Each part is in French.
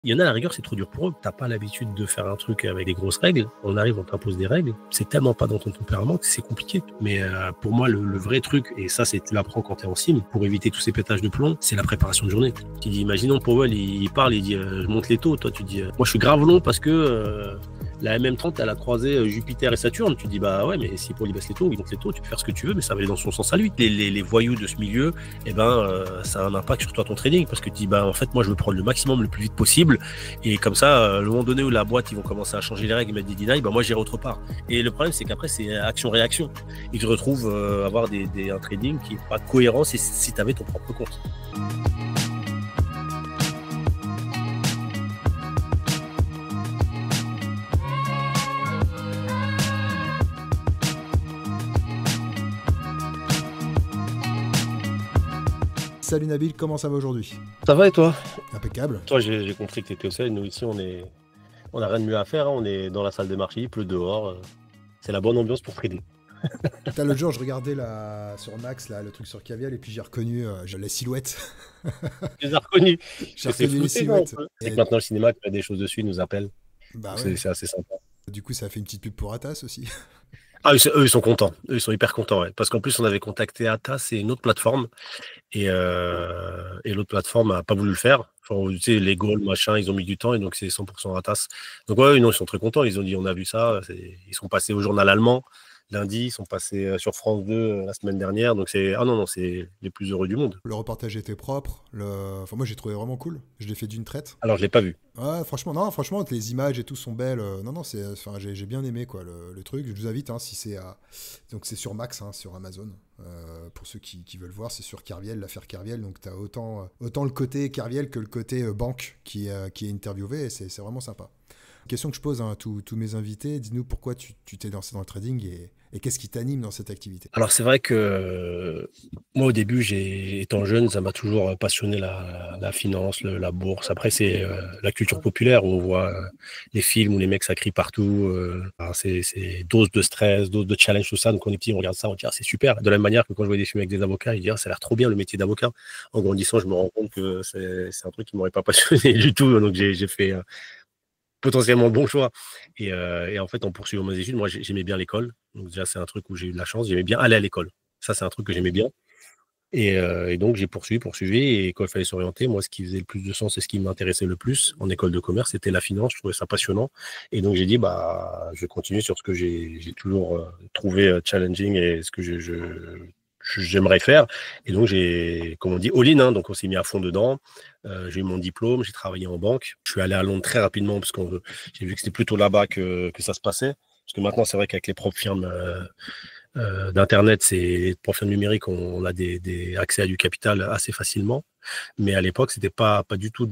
Il y en a, à la rigueur, c'est trop dur pour eux. T'as pas l'habitude de faire un truc avec des grosses règles. On arrive, on t'impose des règles. C'est tellement pas dans ton tempérament que c'est compliqué. Mais pour moi, le vrai truc, et ça, tu l'apprends quand t'es en sim, pour éviter tous ces pétages de plomb, c'est la préparation de journée. Tu dis, imaginons Powell, il parle, il dit, je monte les taux. Toi, tu dis, moi, je suis grave long parce que la MM30, elle a croisé Jupiter et Saturne. Tu dis, bah ouais, mais si Paul il baisse les taux, il monte les taux, tu peux faire ce que tu veux, mais ça va aller dans son sens à lui. Les voyous de ce milieu, ça a un impact sur toi, ton trading, parce que tu dis, bah en fait, moi, je veux prendre le maximum le plus vite possible. Et comme ça, le moment donné où la boîte, ils vont commencer à changer les règles et mettre des deny, bah moi, j'irai autre part. Et le problème, c'est qu'après, c'est action-réaction. Et tu te retrouves avoir un trading qui n'est pas cohérent si tu avais ton propre compte. Salut Nabil, comment ça va aujourd'hui? Ça va et toi? Impeccable. Toi, j'ai compris que tu étais au sel. Nous, ici, on n'a rien de mieux à faire. Hein. On est dans la salle des marchés, il pleut dehors. C'est la bonne ambiance pour trader. Putain, l'autre jour, je regardais sur Max, là, le truc sur Cavial, et puis j'ai reconnu la silhouette. Je les ai reconnus. J'ai C'est reconnu les flouté, non? silhouettes. C'est Et- que maintenant, le cinéma, qui a des choses dessus, ils nous appelle. Bah ouais. C'est assez sympa. Du coup, ça a fait une petite pub pour Atas aussi. Ah, eux, ils sont contents. Eux, ils sont hyper contents, ouais. Parce qu'en plus, on avait contacté Atas et une autre plateforme. Et l'autre plateforme n'a pas voulu le faire. Enfin, tu sais, les goals, machin, ils ont mis du temps et donc c'est 100% Atas. Donc, ouais, non, ils sont très contents. Ils ont dit, on a vu ça. Ils sont passés au journal allemand lundi. Ils sont passés sur France 2 la semaine dernière. Donc, non, c'est les plus heureux du monde. Le reportage était propre. Enfin, moi, j'ai trouvé vraiment cool. Je l'ai fait d'une traite. Alors, je l'ai pas vu. Ouais, franchement, non, franchement, les images et tout sont belles. Non, non, enfin, j'ai bien aimé quoi le truc. Je vous invite, hein, si c'est donc c'est sur Max, hein, sur Amazon. Pour ceux qui veulent voir, c'est sur Kerviel, l'affaire Kerviel. Donc t'as autant le côté Kerviel que le côté banque qui est interviewé. Et c'est vraiment sympa. Question que je pose à tous mes invités. Dis-nous pourquoi tu t'es lancé dans le trading et qu'est-ce qui t'anime dans cette activité? Alors, c'est vrai que moi, au début, étant jeune, ça m'a toujours passionné la finance, la bourse. Après, c'est la culture populaire où on voit les films où les mecs ça crie partout. Alors, c'est dose de stress, dose de challenge, tout ça. Donc, on est petit, on regarde ça, on dit, ah, c'est super. De la même manière que quand je vois des films avec des avocats, ils disent, ah, ça a l'air trop bien le métier d'avocat. En grandissant, je me rends compte que c'est un truc qui m'aurait pas passionné du tout. Donc, j'ai fait potentiellement le bon choix. Et en fait, en poursuivant mes études, moi, j'aimais bien l'école. Donc déjà, c'est un truc où j'ai eu de la chance. J'aimais bien aller à l'école. Ça, c'est un truc que j'aimais bien. Et donc, j'ai poursuivi. Et quand il fallait s'orienter, moi, ce qui faisait le plus de sens et ce qui m'intéressait le plus en école de commerce, c'était la finance. Je trouvais ça passionnant. Et donc, j'ai dit, bah, je vais continuer sur ce que j'ai toujours trouvé challenging et ce que j'aimerais faire. Et donc, comme on dit, all-in, hein, donc on s'est mis à fond dedans. J'ai eu mon diplôme, j'ai travaillé en banque. Je suis allé à Londres très rapidement parce que j'ai vu que c'était plutôt là-bas que ça se passait. Parce que maintenant, c'est vrai qu'avec les propres firmes d'Internet, les propres firmes numériques, on a des accès à du capital assez facilement. Mais à l'époque, c'était pas du tout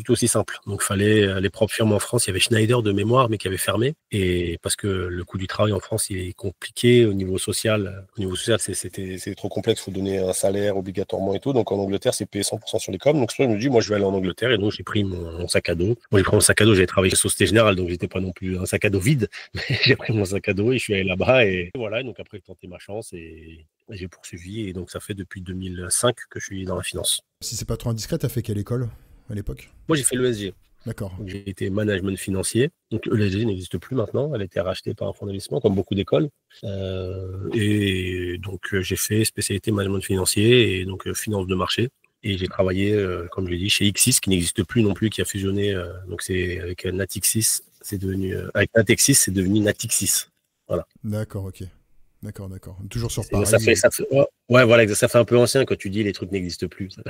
aussi simple. Donc, fallait les propres firmes en France. Il y avait Schneider de mémoire, mais qui avait fermé. Et parce que le coût du travail en France, il est compliqué au niveau social. Au niveau social, c'est trop complexe. Il faut donner un salaire obligatoirement et tout. Donc, en Angleterre, c'est payé 100% sur les coms. Donc, je me dis, moi, je vais aller en Angleterre. Et donc, j'ai pris mon sac à dos. Moi, j'ai pris mon sac à dos. J'avais travaillé chez Société Générale, donc j'étais pas non plus un sac à dos vide. Mais j'ai pris mon sac à dos et je suis allé là-bas. Et voilà. Et donc, après, j'ai tenté ma chance et j'ai poursuivi. Et donc, ça fait depuis 2005 que je suis dans la finance. Si c'est pas trop indiscret, t'as fait quelle école à l'époque? Moi, j'ai fait l'ESG. D'accord. Donc, j'ai été management financier. Donc, l'ESG n'existe plus maintenant. Elle a été rachetée par un fonds d'investissement, comme beaucoup d'écoles. Et donc, j'ai fait spécialité management financier et donc finance de marché. Et j'ai travaillé, comme je l'ai dit, chez Xis, qui n'existe plus non plus, qui a fusionné. Donc, c'est avec Natixis, avec Natexis, c'est devenu Natixis. Voilà. D'accord, ok. D'accord. Toujours sur Ça Paris. fait, ouais, voilà, ça fait un peu ancien quand tu dis les trucs n'existent plus. Ça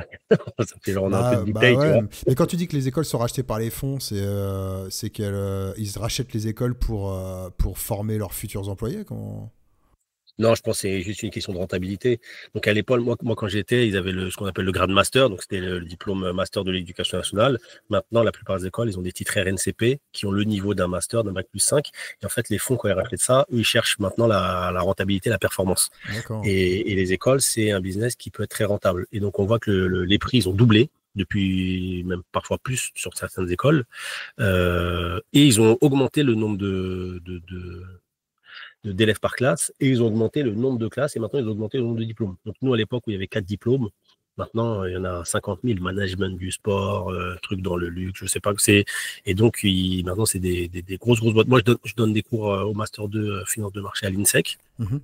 fait genre on a un peu de Bah détail, tu ouais. vois. Mais quand tu dis que les écoles sont rachetées par les fonds, c'est qu'ils rachètent les écoles pour former leurs futurs employés Non, je pense que c'est juste une question de rentabilité. Donc à l'époque, moi quand j'étais, ils avaient ce qu'on appelle le grade master, donc c'était le diplôme master de l'éducation nationale. Maintenant, la plupart des écoles, ils ont des titres RNCP qui ont le niveau d'un master, d'un bac+5. Et en fait, les fonds, quand ils rachètent ça, eux, ils cherchent maintenant la rentabilité, la performance. D'accord. Et les écoles, c'est un business qui peut être très rentable. Et donc on voit que les prix, ils ont doublé depuis même parfois plus sur certaines écoles. Et ils ont augmenté le nombre d'élèves par classe et ils ont augmenté le nombre de classes et maintenant ils ont augmenté le nombre de diplômes. Donc nous à l'époque où il y avait 4 diplômes, Maintenant, il y en a 50 000, management du sport, trucs dans le luxe, je sais pas que c'est. Et donc, maintenant, c'est des grosses, grosses boîtes. Moi, je donne des cours au Master 2 Finance de marché à l'INSEC. Mhm.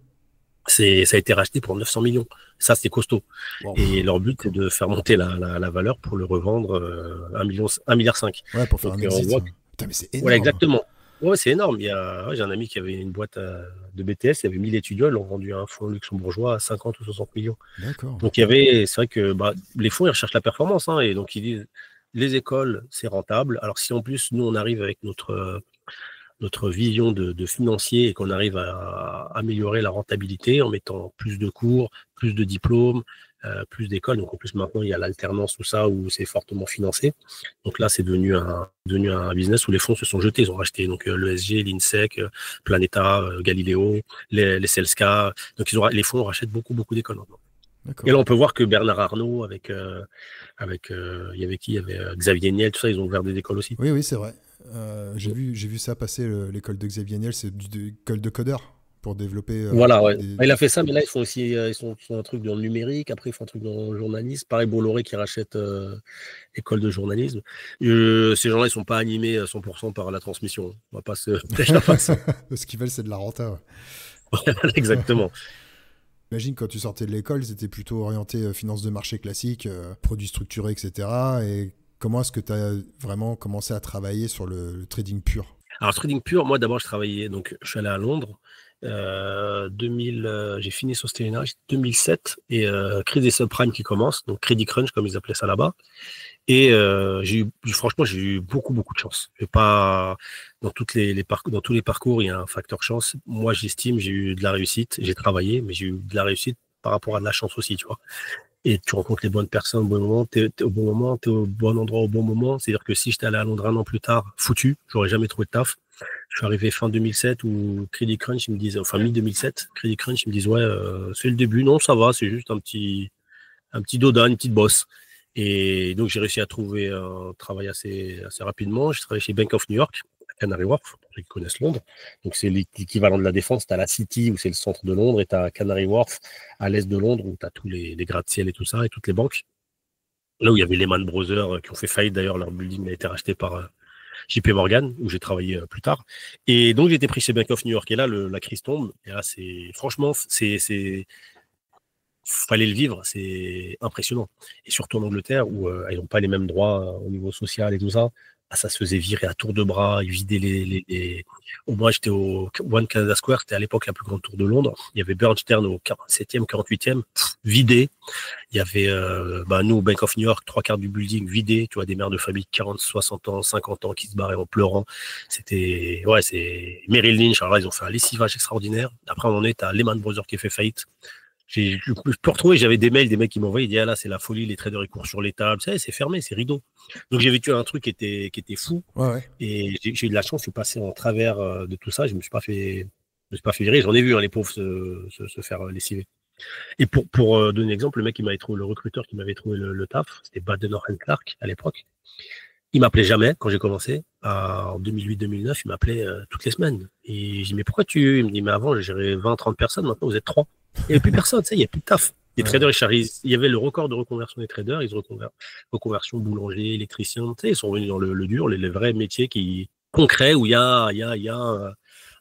Ça a été racheté pour 900 millions. Ça, c'était costaud. Wow. Et leur but, c'est de faire monter la valeur pour le revendre 1 milliard 5. Ouais, pour faire Donc, un on exit. voit Putain, mais c'est voilà, énorme. exactement. Ouais, c'est énorme. Ouais, j'ai un ami qui avait une boîte de BTS, il y avait 1000 étudiants, ils l'ont vendu à un fonds luxembourgeois à 50 ou 60 millions. D'accord. Donc, c'est vrai que les fonds, ils recherchent la performance, hein, et donc ils disent, les écoles, c'est rentable. Alors, si en plus, nous, on arrive avec notre vision de financier et qu'on arrive à améliorer la rentabilité en mettant plus de cours, plus de diplômes, plus d'écoles. Donc en plus maintenant il y a l'alternance, tout ça, où c'est fortement financé. Donc là c'est devenu un business où les fonds se sont jetés, ils ont racheté donc l'ESG, l'INSEC, Planeta, Galileo, les Celska. Donc les fonds rachètent beaucoup beaucoup d'écoles maintenant. Et D'accord. là on peut voir que Bernard Arnault il y avait qui? Il y avait Xavier Niel, tout ça, ils ont ouvert des écoles aussi. Oui, oui, c'est vrai. J'ai vu ça passer, l'école de Xavier Niel, c'est l'école de codeurs pour développer Voilà, ouais. Il des a fait ça, mais là, ils font aussi ils font un truc dans le numérique, après, ils font un truc dans le journalisme. Pareil, Bolloré qui rachète école de journalisme. Ces gens-là, ils sont pas animés à 100% par la transmission. On va pas se cacher la face. Ce qu'ils veulent, c'est de la renta. Ouais. Exactement. Imagine quand tu sortais de l'école, c'était plutôt orienté finance de marché classique, produits structurés, etc. Et comment est-ce que tu as vraiment commencé à travailler sur le trading pur? Alors, trading pur, moi, d'abord, je travaillais, donc, je suis allé à Londres. 2000, j'ai fini Société Générale, 2007, et Crédit Subprime qui commence, donc Crédit Crunch, comme ils appelaient ça là-bas. Et franchement, j'ai eu beaucoup, beaucoup de chance. J'ai pas, dans tous les parcours, il y a un facteur chance. Moi, j'estime, j'ai eu de la réussite. J'ai travaillé, mais j'ai eu de la réussite par rapport à de la chance aussi, tu vois. Et tu rencontres les bonnes personnes au bon moment, t'es au bon moment, t'es au bon endroit au bon moment. C'est-à-dire que si j'étais allé à Londres un an plus tard, foutu, j'aurais jamais trouvé de taf. Je suis arrivé fin 2007 où Credit Crunch, ils me disent, enfin mi-2007, Credit Crunch, ils me disent, ouais, c'est le début. Non, ça va, c'est juste un petit doda, une petite bosse. Et donc, j'ai réussi à trouver un travail assez rapidement. J'ai travaillé chez Bank of New York, à Canary Wharf, pour ceux qui connaissent Londres. Donc, c'est l'équivalent de la Défense. Tu as la City, où c'est le centre de Londres, et tu as Canary Wharf, à l'est de Londres, où tu as tous les gratte-ciel et tout ça, et toutes les banques. Là où il y avait Lehman Brothers, qui ont fait faillite d'ailleurs, leur building a été racheté par JP Morgan, où j'ai travaillé plus tard. Et donc, j'ai été pris chez Bank of New York. Et là, la crise tombe. Et là, franchement, fallait le vivre, c'est impressionnant. Et surtout en Angleterre, où ils n'ont pas les mêmes droits au niveau social et tout ça, ça se faisait virer à tour de bras, ils vidaient Au moins, j'étais au One Canada Square, c'était à l'époque la plus grande tour de Londres. Il y avait Bernstein au 47e, 48e, vidé. Il y avait, nous, Bank of New York, trois quarts du building vidé. Tu vois, des mères de famille 40, 60 ans, 50 ans qui se barraient en pleurant. C'est Merrill Lynch. Alors là, ils ont fait un lessivage extraordinaire. Après, on en est à Lehman Brothers qui a fait faillite. Je peux retrouver, j'avais des mails, des mecs qui m'envoyaient, ils disaient, ah là, c'est la folie, les traders, ils courent sur les tables, c'est fermé, c'est rideau. Donc, j'ai vécu un truc qui était fou. Ouais, ouais. Et j'ai eu de la chance, je suis passé en travers de tout ça, je me suis pas fait virer. J'en ai vu, hein, les pauvres se faire lessiver. Et pour donner un exemple, le mec qui m'avait trouvé, le recruteur qui m'avait trouvé le taf, c'était Baden Clark à l'époque. Il m'appelait jamais quand j'ai commencé. En 2008-2009, il m'appelait toutes les semaines. Et je dis, mais pourquoi il me dit, mais avant, j'ai géré 20-30 personnes, maintenant vous êtes 3. Il n'y avait plus personne, il n'y a plus de taf. Les Ouais. traders, il y avait le record de reconversion des traders, ils ont reconversion boulanger, électricien, ils sont venus dans le dur, les vrais métiers concrets où il y a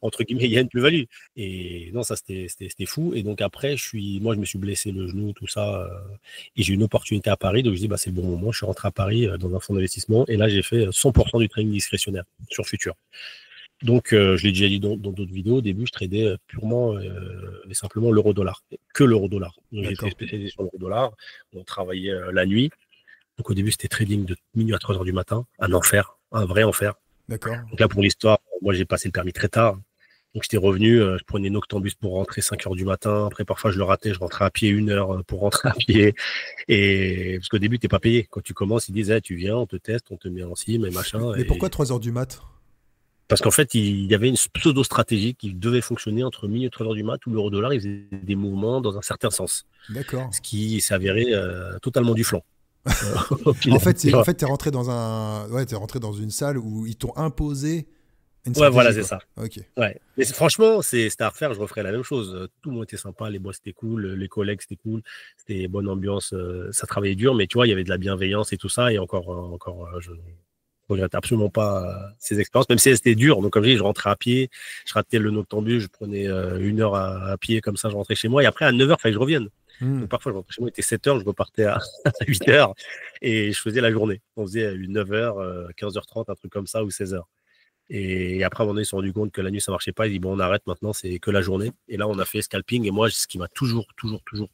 entre guillemets, il y a une plus-value. Et non, ça, c'était fou. Et donc après, moi, je me suis blessé le genou, tout ça, et j'ai eu une opportunité à Paris. Donc je dis, c'est le bon moment. Je suis rentré à Paris dans un fonds d'investissement. Et là, j'ai fait 100% du trading discrétionnaire sur Futur. Donc, je l'ai déjà dit dans d'autres vidéos, au début, je tradais purement et simplement l'euro-dollar, que l'euro-dollar. Donc, j'étais D'accord. spécialisé sur l'euro-dollar. On travaillait la nuit. Donc, au début, c'était trading de minuit à 3 heures du matin. Un enfer, un vrai enfer. D'accord. Donc là, pour l'histoire, moi, j'ai passé le permis très tard. Donc, j'étais revenu, je prenais Noctambus pour rentrer 5 heures du matin. Après, parfois, je le ratais, je rentrais à pied 1 heure pour rentrer à pied. Et parce qu'au début, t'es pas payé. Quand tu commences, ils disent, tu viens, on te teste, on te met en cime et machin. Mais pourquoi 3 heures du mat? Parce qu'en fait, il y avait une pseudo-stratégie qui devait fonctionner entre minuit et 3 heures du mat où l'euro-dollar, il faisait des mouvements dans un certain sens. D'accord. Ce qui s'avérait totalement du flanc. Au En final, fait, tu vois. t'es rentré dans t'es rentré dans une salle où ils t'ont imposé Une Ouais, voilà, stratégie, c'est quoi. ça. Ok. Ouais. Mais franchement, c'était à refaire, je referais la même chose. Tout le monde était sympa, les boss c'était cool, les collègues c'était cool, c'était bonne ambiance, ça travaillait dur, mais tu vois, il y avait de la bienveillance et tout ça. Et encore, je ne regrette absolument pas ces expériences, même si c'était dur. Donc, comme je dis, je rentrais à pied, je ratais le Noctambule, je prenais 1 heure à pied, comme ça, je rentrais chez moi. Et après, à 9h, il fallait que je revienne. Hmm. Donc, parfois, je rentrais chez moi, il était 7h, je repartais à 8h et je faisais la journée. On faisait 9h, 15h30, un truc comme ça, ou 16h. Et après, à un moment donné, ils se sont rendus compte que la nuit, ça marchait pas. Ils disent, bon, on arrête maintenant, c'est que la journée. Et là, on a fait scalping. Et moi, ce qui m'a toujours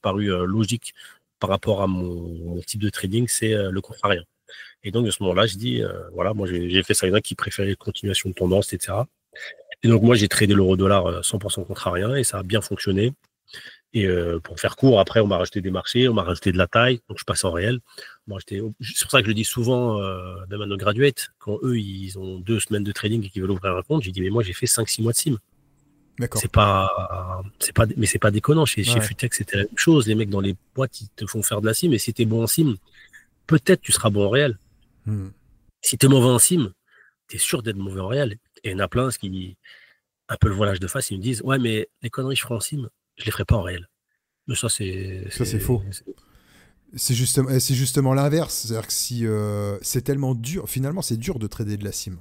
paru logique par rapport à mon type de trading, c'est le contrarian. Et donc, de ce moment-là, je dis, voilà, moi, j'ai fait ça. Il y en a qui préféraient continuation de tendance, etc. Et donc, moi, j'ai tradé l'euro-dollar 100% contrarian et ça a bien fonctionné. Et pour faire court, après, on m'a rajouté des marchés, on m'a rajouté de la taille, donc je passe en réel. C'est pour ça que je le dis souvent, même à nos graduates, quand eux, ils ont 2 semaines de trading et qu'ils veulent ouvrir un compte, j'ai dit, mais moi, j'ai fait 5-6 mois de sim. D'accord. Mais c'est pas déconnant. Chez Ouais. Futex, c'était la même chose. Les mecs dans les boîtes, ils te font faire de la sim. Et si t'es bon en sim, peut-être tu seras bon en réel. Hmm. Si t'es mauvais en sim, t'es sûr d'être mauvais en réel. Et il y en a plein qui, un peu le voilage de face, ils me disent, ouais, mais les conneries que je ferai en sim, je les ferai pas en réel. Mais ça, Ça, c'est faux. C'est justement l'inverse. C'est-à-dire que si c'est tellement dur, finalement, c'est dur de trader de la sim.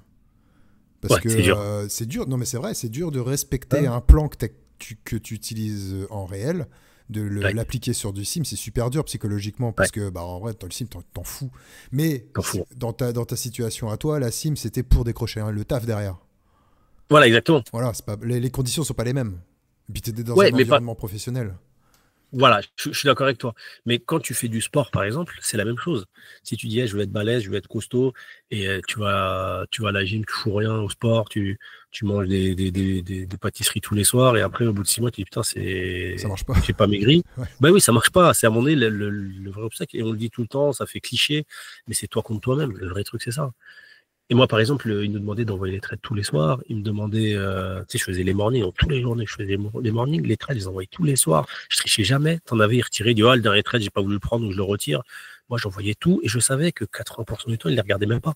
Parce Ouais, que c'est dur. c'est dur, non mais c'est vrai, c'est dur de respecter Hein. un plan que tu utilises en réel, de Ouais, l'appliquer sur du sim, c'est super dur psychologiquement ouais, parce que bah, en vrai, dans le sim, t'en fous. Mais t'en fous. dans ta situation à toi, la sim, c'était pour décrocher le taf derrière. Voilà, exactement. Voilà, c'est pas, les conditions sont pas les mêmes. Et puis t'étais dans Ouais, un mais pas. environnement professionnel. Voilà, je suis d'accord avec toi. Mais quand tu fais du sport, par exemple, c'est la même chose. Si tu dis, hey, je veux être balèze, je veux être costaud, et tu vas à la gym, tu fous rien au sport, tu manges des pâtisseries tous les soirs, et après, au bout de 6 mois, tu dis, putain, Ça marche pas. j'ai pas maigri. Ouais. Ben oui, ça marche pas. C'est à un moment donné le vrai obstacle. Et on le dit tout le temps, ça fait cliché, mais c'est toi contre toi-même. Le vrai truc, c'est ça. Et moi, par exemple, il nous demandait d'envoyer les trades tous les soirs. Il me demandait, tu sais, je faisais les mornings, donc tous les journées, je faisais les mornings, les trades, je les envoyais tous les soirs. Je trichais jamais. T'en avais, il retirait, il dit, oh, le dernier trade, j'ai pas voulu le prendre, donc je le retire. Moi, j'envoyais tout et je savais que 80% du temps, il les regardait même pas.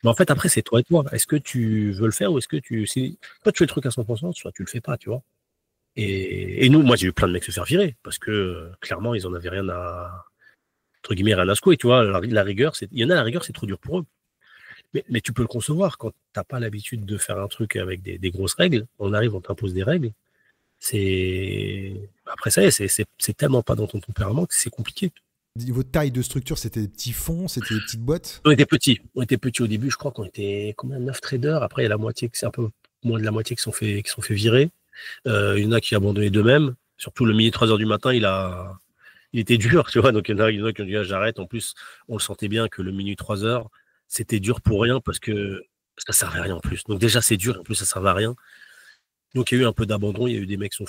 Mais en fait, après, c'est toi et toi. Est-ce que tu veux le faire ou est-ce que si toi, tu fais le truc à 100%, soit tu le fais pas, tu vois. Et nous, moi, j'ai eu plein de mecs se faire virer parce que, clairement, ils en avaient rien à, entre guillemets, rien à secouer, tu vois. La rigueur, il y en a, la rigueur, c'est trop dur pour eux. Mais tu peux le concevoir quand tu n'as pas l'habitude de faire un truc avec des grosses règles. On arrive, on t'impose des règles. Après ça, c'est tellement pas dans ton tempérament que c'est compliqué. Niveau taille de structure, c'était des petits fonds, c'était des petites boîtes. On était petits. On était petits au début. Je crois qu'on était combien 9 traders. Après, il y a la moitié, c'est un peu moins de la moitié qui sont fait virer. Il y en a qui ont abandonné d'eux-mêmes. Surtout le midi 3h du matin, il était dur, tu vois. Donc, il y en a qui ont dit, ah, j'arrête. En plus, on le sentait bien que le minuit 3h, c'était dur pour rien parce que ça servait à rien en plus. Donc, déjà, c'est dur. En plus, ça servait à rien. Donc, il y a eu un peu d'abandon. Il y a eu des mecs qui sont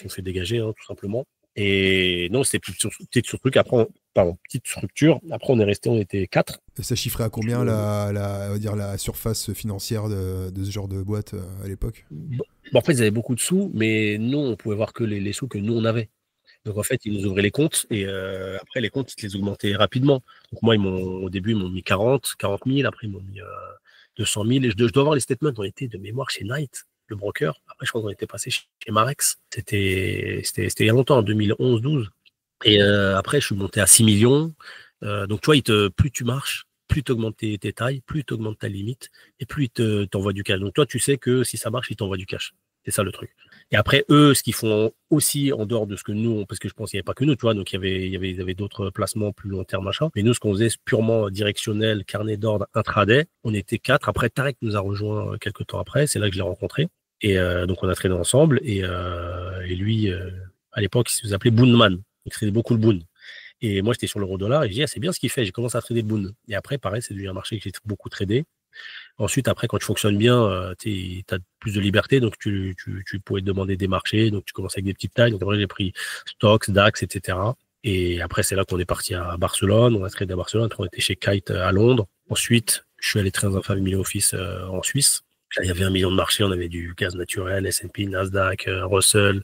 fait dégager, hein, tout simplement. Et non, c'était petite structure. Après, pardon, petite structure. Après, on est resté, on était 4. Et ça chiffrait à combien on va dire la surface financière de ce genre de boîte à l'époque? Bon, en fait, ils avaient beaucoup de sous, mais nous, on pouvait voir que les sous que nous, on avait. Donc, en fait, ils nous ouvraient les comptes et après, les comptes, ils te les augmentaient rapidement. Donc, moi, au début, ils m'ont mis 40 000. Après, ils m'ont mis 200 000. Et je dois avoir les statements. On était de mémoire chez Knight, le broker. Après, je crois qu'on était passé chez Marex. C'était il y a longtemps, en 2011-12. Et après, je suis monté à 6 millions. Donc, tu vois, plus tu marches, plus tu augmentes tes tailles, plus tu augmentes ta limite et plus ils t'envoient du cash. Donc, toi, tu sais que si ça marche, ils t'envoient du cash. C'est ça le truc. Et après, eux, ce qu'ils font aussi en dehors de ce que nous, parce que je pense qu'il n'y avait pas que nous, tu vois, donc il y avait d'autres placements plus long terme, machin. Mais nous, ce qu'on faisait, c'est purement directionnel, carnet d'ordre, intraday. On était 4. Après, Tarek nous a rejoint quelques temps après. C'est là que je l'ai rencontré. Et donc, on a traîné ensemble. Et lui, à l'époque, il se faisait appeler Boonman. Il tradait beaucoup le Boon. Et moi, j'étais sur l'euro-dollar et j'ai dit, ah, c'est bien ce qu'il fait. J'ai commencé à trader le Boon. Et après, pareil, c'est devenu un marché que j'ai beaucoup tradé. Ensuite, après, quand tu fonctionnes bien, tu as plus de liberté, donc tu pouvais te demander des marchés, donc tu commences avec des petites tailles. Donc après, j'ai pris Stocks, DAX, etc. Et après, c'est là qu'on est parti à Barcelone. On a tradé à Barcelone. Après, on était chez Kite à Londres. Ensuite, je suis allé trader dans un family office en Suisse. Il y avait 1 million de marchés, on avait du gaz naturel, S&P, Nasdaq, Russell,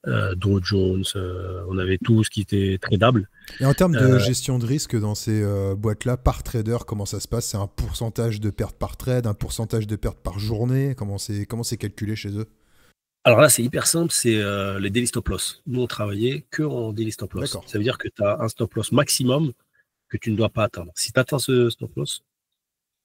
Dow Jones, on avait tout ce qui était tradable. Et en termes de gestion de risque dans ces boîtes-là, par trader, comment ça se passe? C'est un pourcentage de perte par trade, un pourcentage de perte par journée? Comment c'est calculé chez eux? Alors là, c'est hyper simple, c'est les daily stop loss. Nous, on travaillait que en daily stop loss. D'accord. Ça veut dire que tu as un stop loss maximum que tu ne dois pas atteindre. Si tu atteins ce stop loss,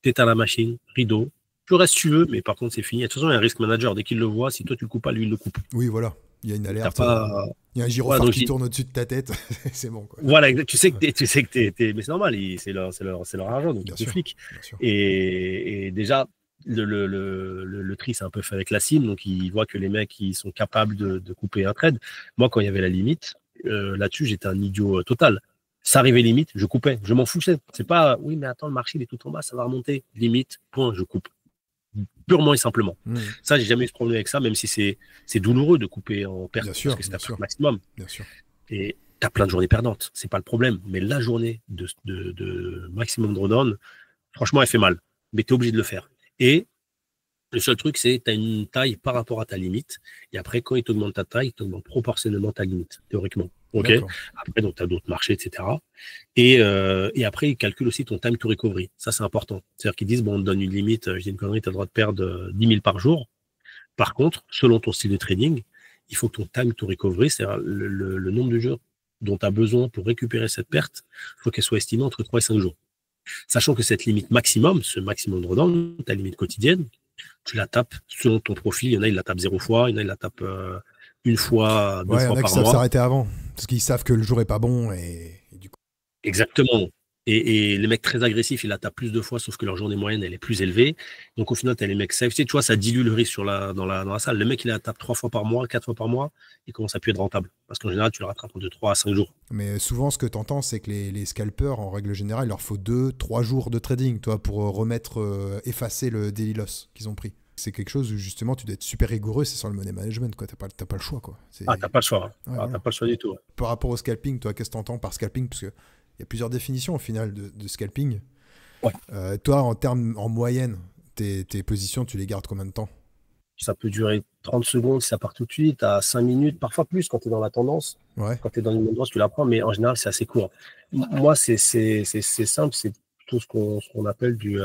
tu éteins la machine, rideau. Tu restes si tu veux, mais par contre, c'est fini. De toute façon, il y a un risk manager. Dès qu'il le voit, si toi, tu le coupes pas, lui, il le coupe. Oui, voilà. Il y a une alerte. Pas... Il y a un gyrophare qui tourne au-dessus de ta tête. C'est bon, quoi. Voilà, tu sais que t'es... Mais c'est normal, c'est leur argent, donc Bien ils te sûr, fliquent. bien sûr. Et déjà, le tri, c'est un peu fait avec la CIM, donc ils voient que les mecs, ils sont capables de couper un trade. Moi, quand il y avait la limite, là-dessus, j'étais un idiot total. Ça arrivait limite, je coupais, je m'en foutais. C'est pas, oui, mais attends, le marché, il est tout en bas, ça va remonter. Limite, point, je coupe. Purement et simplement. Ça, j'ai jamais eu ce problème avec ça, même si c'est douloureux de couper en perte, bien sûr, parce que c'est bien ta sûr. perte maximum. Bien sûr. Et tu as plein de journées perdantes, c'est pas le problème. Mais la journée de maximum drawdown, franchement, elle fait mal. Mais tu es obligé de le faire. Et le seul truc, c'est que tu as une taille par rapport à ta limite. Et après, quand il t'augmente ta taille, il t'augmente proportionnellement ta limite, théoriquement. OK. Après, donc, tu as d'autres marchés, etc. Et après, ils calculent aussi ton time to recovery. Ça, c'est important. C'est-à-dire qu'ils disent, bon, on te donne une limite, je dis une connerie, tu as le droit de perdre 10 000 par jour. Par contre, selon ton style de trading, il faut que ton time to recovery, c'est-à-dire le nombre de jours dont tu as besoin pour récupérer cette perte, il faut qu'elle soit estimée entre 3 et 5 jours. Sachant que cette limite maximum, ce maximum de drawdown, ta limite quotidienne, tu la tapes selon ton profil. Il y en a, ils la tapent 0 fois, il y en a, ils la tapent 1 fois, 2 fois par mois. Il y en a qui savent s'arrêter avant, parce qu'ils savent que le jour est pas bon et du coup. Exactement. Et les mecs très agressifs, ils la tapent plus de fois, sauf que leur journée moyenne, elle est plus élevée. Donc au final, tu as les mecs safe. Tu vois, ça dilue le risque dans la salle. Le mec, il la tape 3 fois par mois, 4 fois par mois, il commence à plus être rentable. Parce qu'en général, tu le rattrapes de 3 à 5 jours. Mais souvent, ce que tu entends, c'est que les scalpers, en règle générale, il leur faut 2-3 jours de trading, toi, pour effacer le daily loss qu'ils ont pris. C'est quelque chose où justement tu dois être super rigoureux, c'est sur le money management, quoi. T'as pas le choix, quoi. T'as pas le choix. Ouais, t'as pas le choix du tout. Ouais. Par rapport au scalping, toi, qu'est-ce que t'entends par scalping? Parce qu'il y a plusieurs définitions au final de scalping. Ouais. Toi, en moyenne, tes positions, tu les gardes combien de temps? Ça peut durer 30 secondes si ça part tout de suite, à 5 minutes, parfois plus quand tu es dans la tendance. Ouais. Quand tu es dans une tendance, tu la prends, mais en général, c'est assez court. Moi, c'est simple, c'est tout ce qu'on appelle du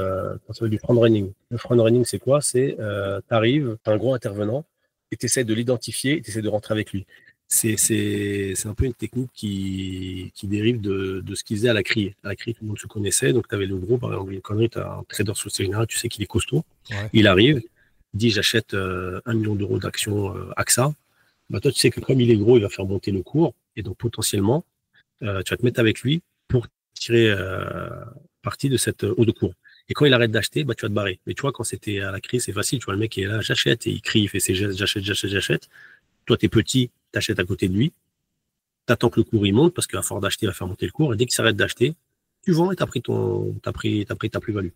front running. Le front running, c'est quoi? C'est tu arrives, tu as un gros intervenant, et tu essaies de l'identifier, et tu essaies de rentrer avec lui. C'est un peu une technique qui dérive de ce qu'ils faisaient à la CRI. À la CRI, tout le monde se connaissait, donc tu avais le gros, par exemple, une connerie, tu as un trader sur le général, tu sais qu'il est costaud. Ouais. Il arrive, il dit j'achète 1 million d'euros d'actions AXA. Bah, toi, tu sais que comme il est gros, il va faire monter le cours, et donc potentiellement, tu vas te mettre avec lui pour tirer parti de cette haut de cours. Et quand il arrête d'acheter, bah, tu vas te barrer. Mais tu vois, quand c'était à la crise, c'est facile. Tu vois, le mec qui est là, j'achète, et il crie, il fait ses gestes, j'achète. Toi, tu es petit, tu achètes à côté de lui. Tu attends que le cours il monte, parce qu'à force d'acheter, il va faire monter le cours. Et dès qu'il s'arrête d'acheter, tu vends et tu as pris ta plus-value.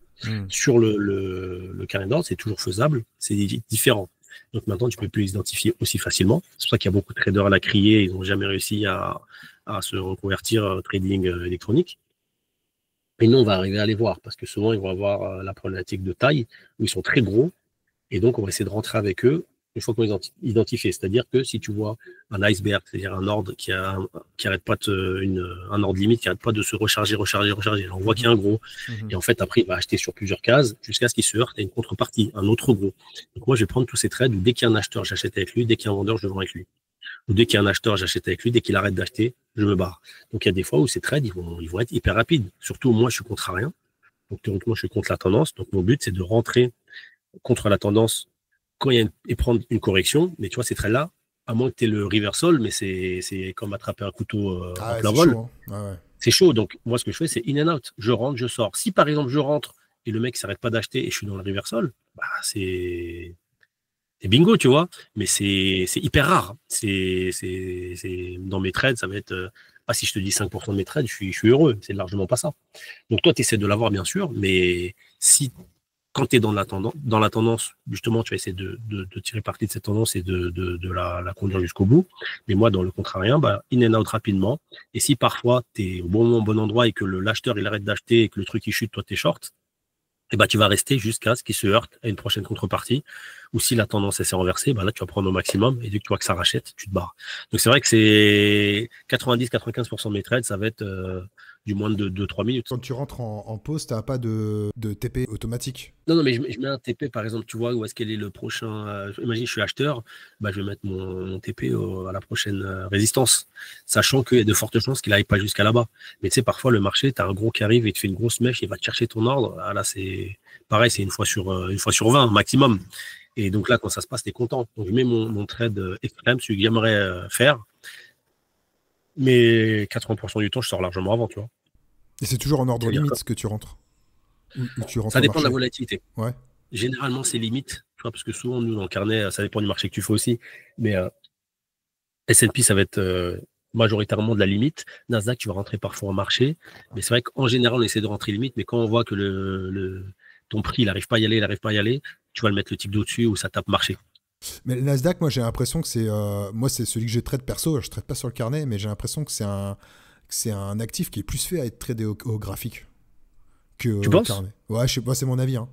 Sur le carnet d'ordre, c'est toujours faisable, c'est différent. Donc maintenant, tu peux plus les identifier aussi facilement. C'est pour ça qu'il y a beaucoup de traders à la crier, ils n'ont jamais réussi à se reconvertir au trading électronique. Et nous, on va arriver à les voir, parce que souvent, ils vont avoir la problématique de taille, où ils sont très gros, et donc on va essayer de rentrer avec eux une fois qu'on les identifie. C'est-à-dire que si tu vois un iceberg, c'est-à-dire un ordre qui arrête pas un ordre limite qui arrête pas de se recharger, on voit qu'il y a un gros. Et en fait, après, il va acheter sur plusieurs cases jusqu'à ce qu'il se heurte à une contrepartie, un autre gros. Donc moi, je vais prendre tous ces trades où dès qu'il y a un acheteur, j'achète avec lui, dès qu'il y a un vendeur, je vends avec lui. Ou dès qu'il y a un acheteur, j'achète avec lui, dès qu'il arrête d'acheter, je me barre. Donc il y a des fois où ces trades, ils vont être hyper rapides. Surtout, moi, je suis contrarien. Donc théoriquement, je suis contre la tendance. Donc mon but, c'est de rentrer contre la tendance quand il y a et prendre une correction. Mais tu vois, ces traits-là, à moins que tu aies le reversal, mais c'est comme attraper un couteau en plein vol. Chaud, hein. C'est chaud. Donc, moi, ce que je fais, c'est in and out. Je rentre, je sors. Si, par exemple, je rentre et le mec ne s'arrête pas d'acheter et je suis dans le reversal, bah, c'est bingo, tu vois. Mais c'est hyper rare. Dans mes trades, ça va être... si je te dis 5% de mes trades, je suis heureux. C'est largement pas ça. Donc, toi, tu essaies de l'avoir, bien sûr. Mais si... Quand tu es dans la tendance, justement, tu vas essayer de tirer parti de cette tendance et de la conduire jusqu'au bout. Mais moi, dans le contrarien, bah, in and out rapidement. Et si parfois, tu es au bon moment, au bon endroit et que l'acheteur, il arrête d'acheter et que le truc, il chute, toi, tu es short, et bah, tu vas rester jusqu'à ce qu'il se heurte à une prochaine contrepartie. Ou si la tendance s'est renversée, bah là, tu vas prendre au maximum. Et dès que tu vois que ça rachète, tu te barres. Donc, c'est vrai que c'est 90-95% de mes trades, ça va être du moins de 2-3 minutes. Quand tu rentres en pause, tu n'as pas de TP automatique. Non, non, mais je mets un TP, par exemple, tu vois, où est-ce qu'elle est le prochain. Imagine, je suis acheteur, bah, je vais mettre mon TP à la prochaine résistance, sachant qu'il y a de fortes chances qu'il n'aille pas jusqu'à là-bas. Mais tu sais, parfois, le marché, tu as un gros qui arrive et te fait une grosse mèche, il va te chercher ton ordre. Ah, là, c'est pareil, c'est une fois sur 20 maximum. Et donc là, quand ça se passe, tu es content. Donc, je mets mon trade extrême, celui que j'aimerais faire. Mais 80% du temps, je sors largement avant, tu vois. Et c'est toujours en ordre C'est-à-dire que limite que tu rentres. Ou tu rentres ça au dépend de la marché. volatilité. Ouais. Généralement, c'est limite, tu vois, parce que souvent, nous, dans le carnet, ça dépend du marché que tu fais aussi. Mais S&P, ça va être majoritairement de la limite. Nasdaq, tu vas rentrer parfois en marché. Mais c'est vrai qu'en général, on essaie de rentrer limite. Mais quand on voit que ton prix, il n'arrive pas à y aller, tu vas le mettre le type d'au-dessus ou ça tape marché. Mais le Nasdaq, moi j'ai l'impression que c'est moi c'est celui que je trade perso, je trade pas sur le carnet, mais j'ai l'impression que c'est un actif qui est plus fait à être tradé au graphique que Tu au penses? carnet. Ouais, je sais pas, c'est mon avis, hein.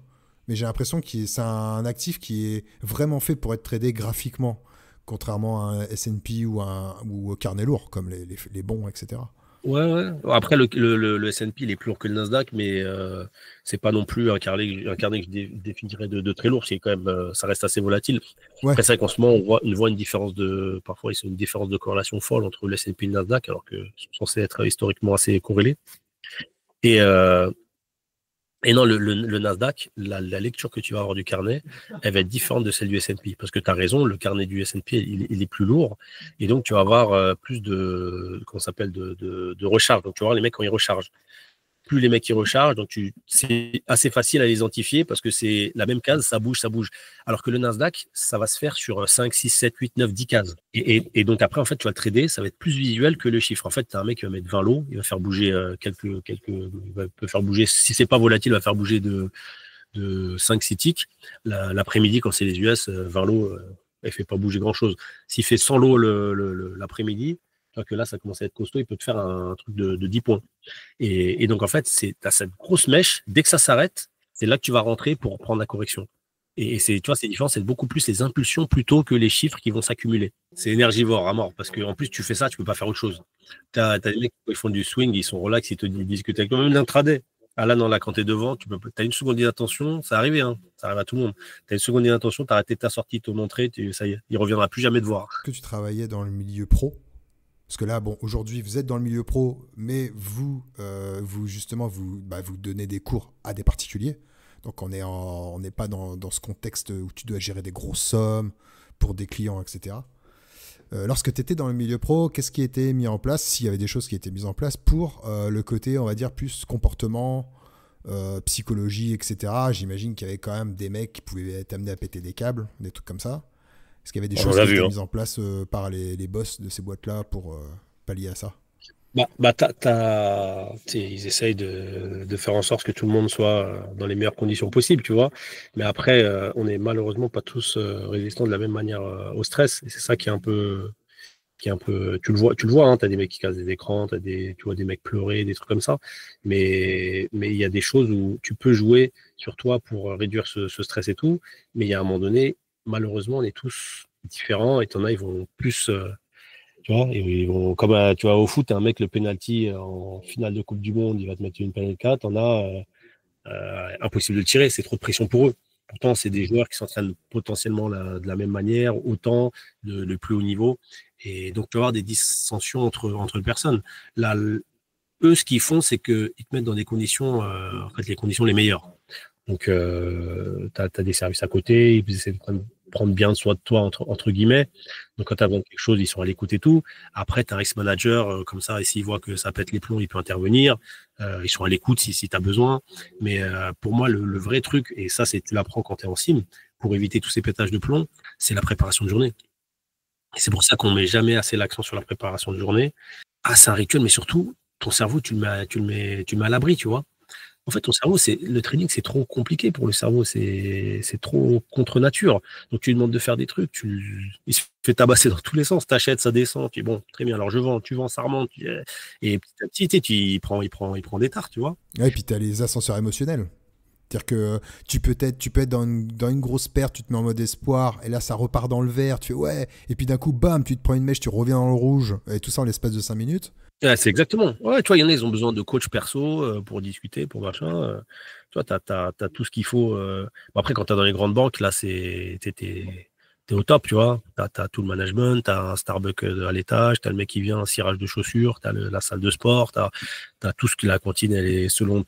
Mais j'ai l'impression que c'est un actif qui est vraiment fait pour être tradé graphiquement, contrairement à un S&P ou au carnet lourd, comme les bons, etc. Ouais, ouais. Après, le S&P, il est plus lourd que le Nasdaq, mais c'est pas non plus un carnet que définirais de très lourd. C'est quand même, ça reste assez volatile. Ouais. Après, c'est vrai qu'en ce moment, on voit une différence parfois, ils ont une différence de corrélation folle entre le S&P et le Nasdaq, alors qu'ils sont censés être historiquement assez corrélés. Et, euh, et non, le Nasdaq, la lecture que tu vas avoir du carnet, elle va être différente de celle du S&P. Parce que tu as raison, le carnet du S&P, il est plus lourd. Et donc, tu vas avoir plus comment ça s'appelle, de recharge. Donc, tu vas voir les mecs quand ils rechargent. Plus les mecs ils rechargent, donc c'est assez facile à les identifier parce que c'est la même case, ça bouge, ça bouge. Alors que le Nasdaq, ça va se faire sur 5, 6, 7, 8, 9, 10 cases. Et donc après, en fait, tu vas le trader, ça va être plus visuel que le chiffre. En fait, tu as un mec qui va mettre 20 lots, il va faire bouger il peut faire bouger, si c'est pas volatile, il va faire bouger de 5, 6 ticks. L'après-midi, quand c'est les US, 20 lots, il fait pas bouger grand-chose. S'il fait 100 lots l'après-midi, que là, ça commence à être costaud, il peut te faire un truc de 10 points. Et donc, en fait, tu as cette grosse mèche. Dès que ça s'arrête, c'est là que tu vas rentrer pour prendre la correction. Et tu vois, c'est différent, c'est beaucoup plus les impulsions plutôt que les chiffres qui vont s'accumuler. C'est énergivore à mort parce qu'en plus, tu fais ça, tu peux pas faire autre chose. Tu as des mecs qui font du swing, ils sont relax, ils te discutent avec toi, même l'intraday. Ah là, non, là, quand tu es devant, tu as une seconde d'inattention, ça arrive, hein, ça arrive à tout le monde. Tu as une seconde d'inattention, tu as raté ta sortie, ton entrée, ça y est, il reviendra plus jamais te voir. Que tu travaillais dans le milieu pro. Parce que là, bon, aujourd'hui, vous êtes dans le milieu pro, mais vous justement, vous donnez des cours à des particuliers. Donc, on n'est pas dans ce contexte où tu dois gérer des grosses sommes pour des clients, etc. Lorsque tu étais dans le milieu pro, qu'est-ce qui était mis en place, s'il y avait des choses qui étaient mises en place pour le côté, on va dire, plus comportement, psychologie, etc. J'imagine qu'il y avait quand même des mecs qui pouvaient être amenés à péter des câbles, des trucs comme ça. Est-ce qu'il y avait des On choses l'a qui vu, étaient hein. mises en place par les boss de ces boîtes-là pour pallier à ça? Ils essayent de faire en sorte que tout le monde soit dans les meilleures conditions possibles, tu vois. Mais après, on n'est malheureusement pas tous résistants de la même manière au stress. Et c'est ça qui est un peu, tu le vois, hein, t'as des mecs qui cassent des écrans, tu vois des mecs pleurer, des trucs comme ça. Mais il y a des choses où tu peux jouer sur toi pour réduire ce stress et tout. Mais il y a un moment donné, malheureusement, on est tous différents et t'en as, ils vont plus. Tu vois, et ils vont, comme tu vois, au foot, un mec, le penalty en finale de Coupe du Monde, il va te mettre une penalty 4, t'en as impossible de le tirer, c'est trop de pression pour eux. Pourtant, c'est des joueurs qui s'entraînent potentiellement de la même manière, autant de plus haut niveau. Et donc, tu vas avoir des dissensions entre les personnes. Là, eux, ce qu'ils font, c'est qu'ils te mettent dans des conditions, en fait, les conditions les meilleures. Donc, tu as des services à côté, ils essaient de prendre bien soin de toi, entre guillemets. Donc, quand tu as besoin de quelque chose, ils sont à l'écoute et tout. Après, tu as un risk manager, comme ça, et s'il voit que ça pète les plombs, il peut intervenir. Ils sont à l'écoute si tu as besoin. Mais pour moi, le vrai truc, et ça, tu l'apprends quand tu es en sim, pour éviter tous ces pétages de plomb, c'est la préparation de journée. Et c'est pour ça qu'on ne met jamais assez l'accent sur la préparation de journée. Ah, c'est un rituel, mais surtout, ton cerveau, tu le mets à l'abri, tu vois. En fait, ton cerveau, le trading, c'est trop compliqué pour le cerveau, c'est trop contre nature. Donc, tu lui demandes de faire des trucs, il se fait tabasser dans tous les sens, t'achètes, ça descend, puis bon, très bien, alors je vends, tu vends, ça remonte, et petit à petit, il prend des tartes, tu vois. Ouais, et puis tu as les ascenseurs émotionnels. C'est-à-dire que tu peux être dans une grosse perte, tu te mets en mode espoir, et là ça repart dans le vert, tu fais ouais, et puis d'un coup, bam, tu te prends une mèche, tu reviens dans le rouge, et tout ça en l'espace de 5 minutes. Ouais, c'est exactement. Ouais, tu vois, il y en a, ils ont besoin de coach perso pour discuter, pour machin. Tu vois, t'as tout ce qu'il faut. Bon, après, quand tu es dans les grandes banques, là, t'es au top, tu vois. T'as tout le management, t'as un Starbucks à l'étage, t'as le mec qui vient, un cirage de chaussures, la salle de sport, t'as tout ce que la cantine, elle est selon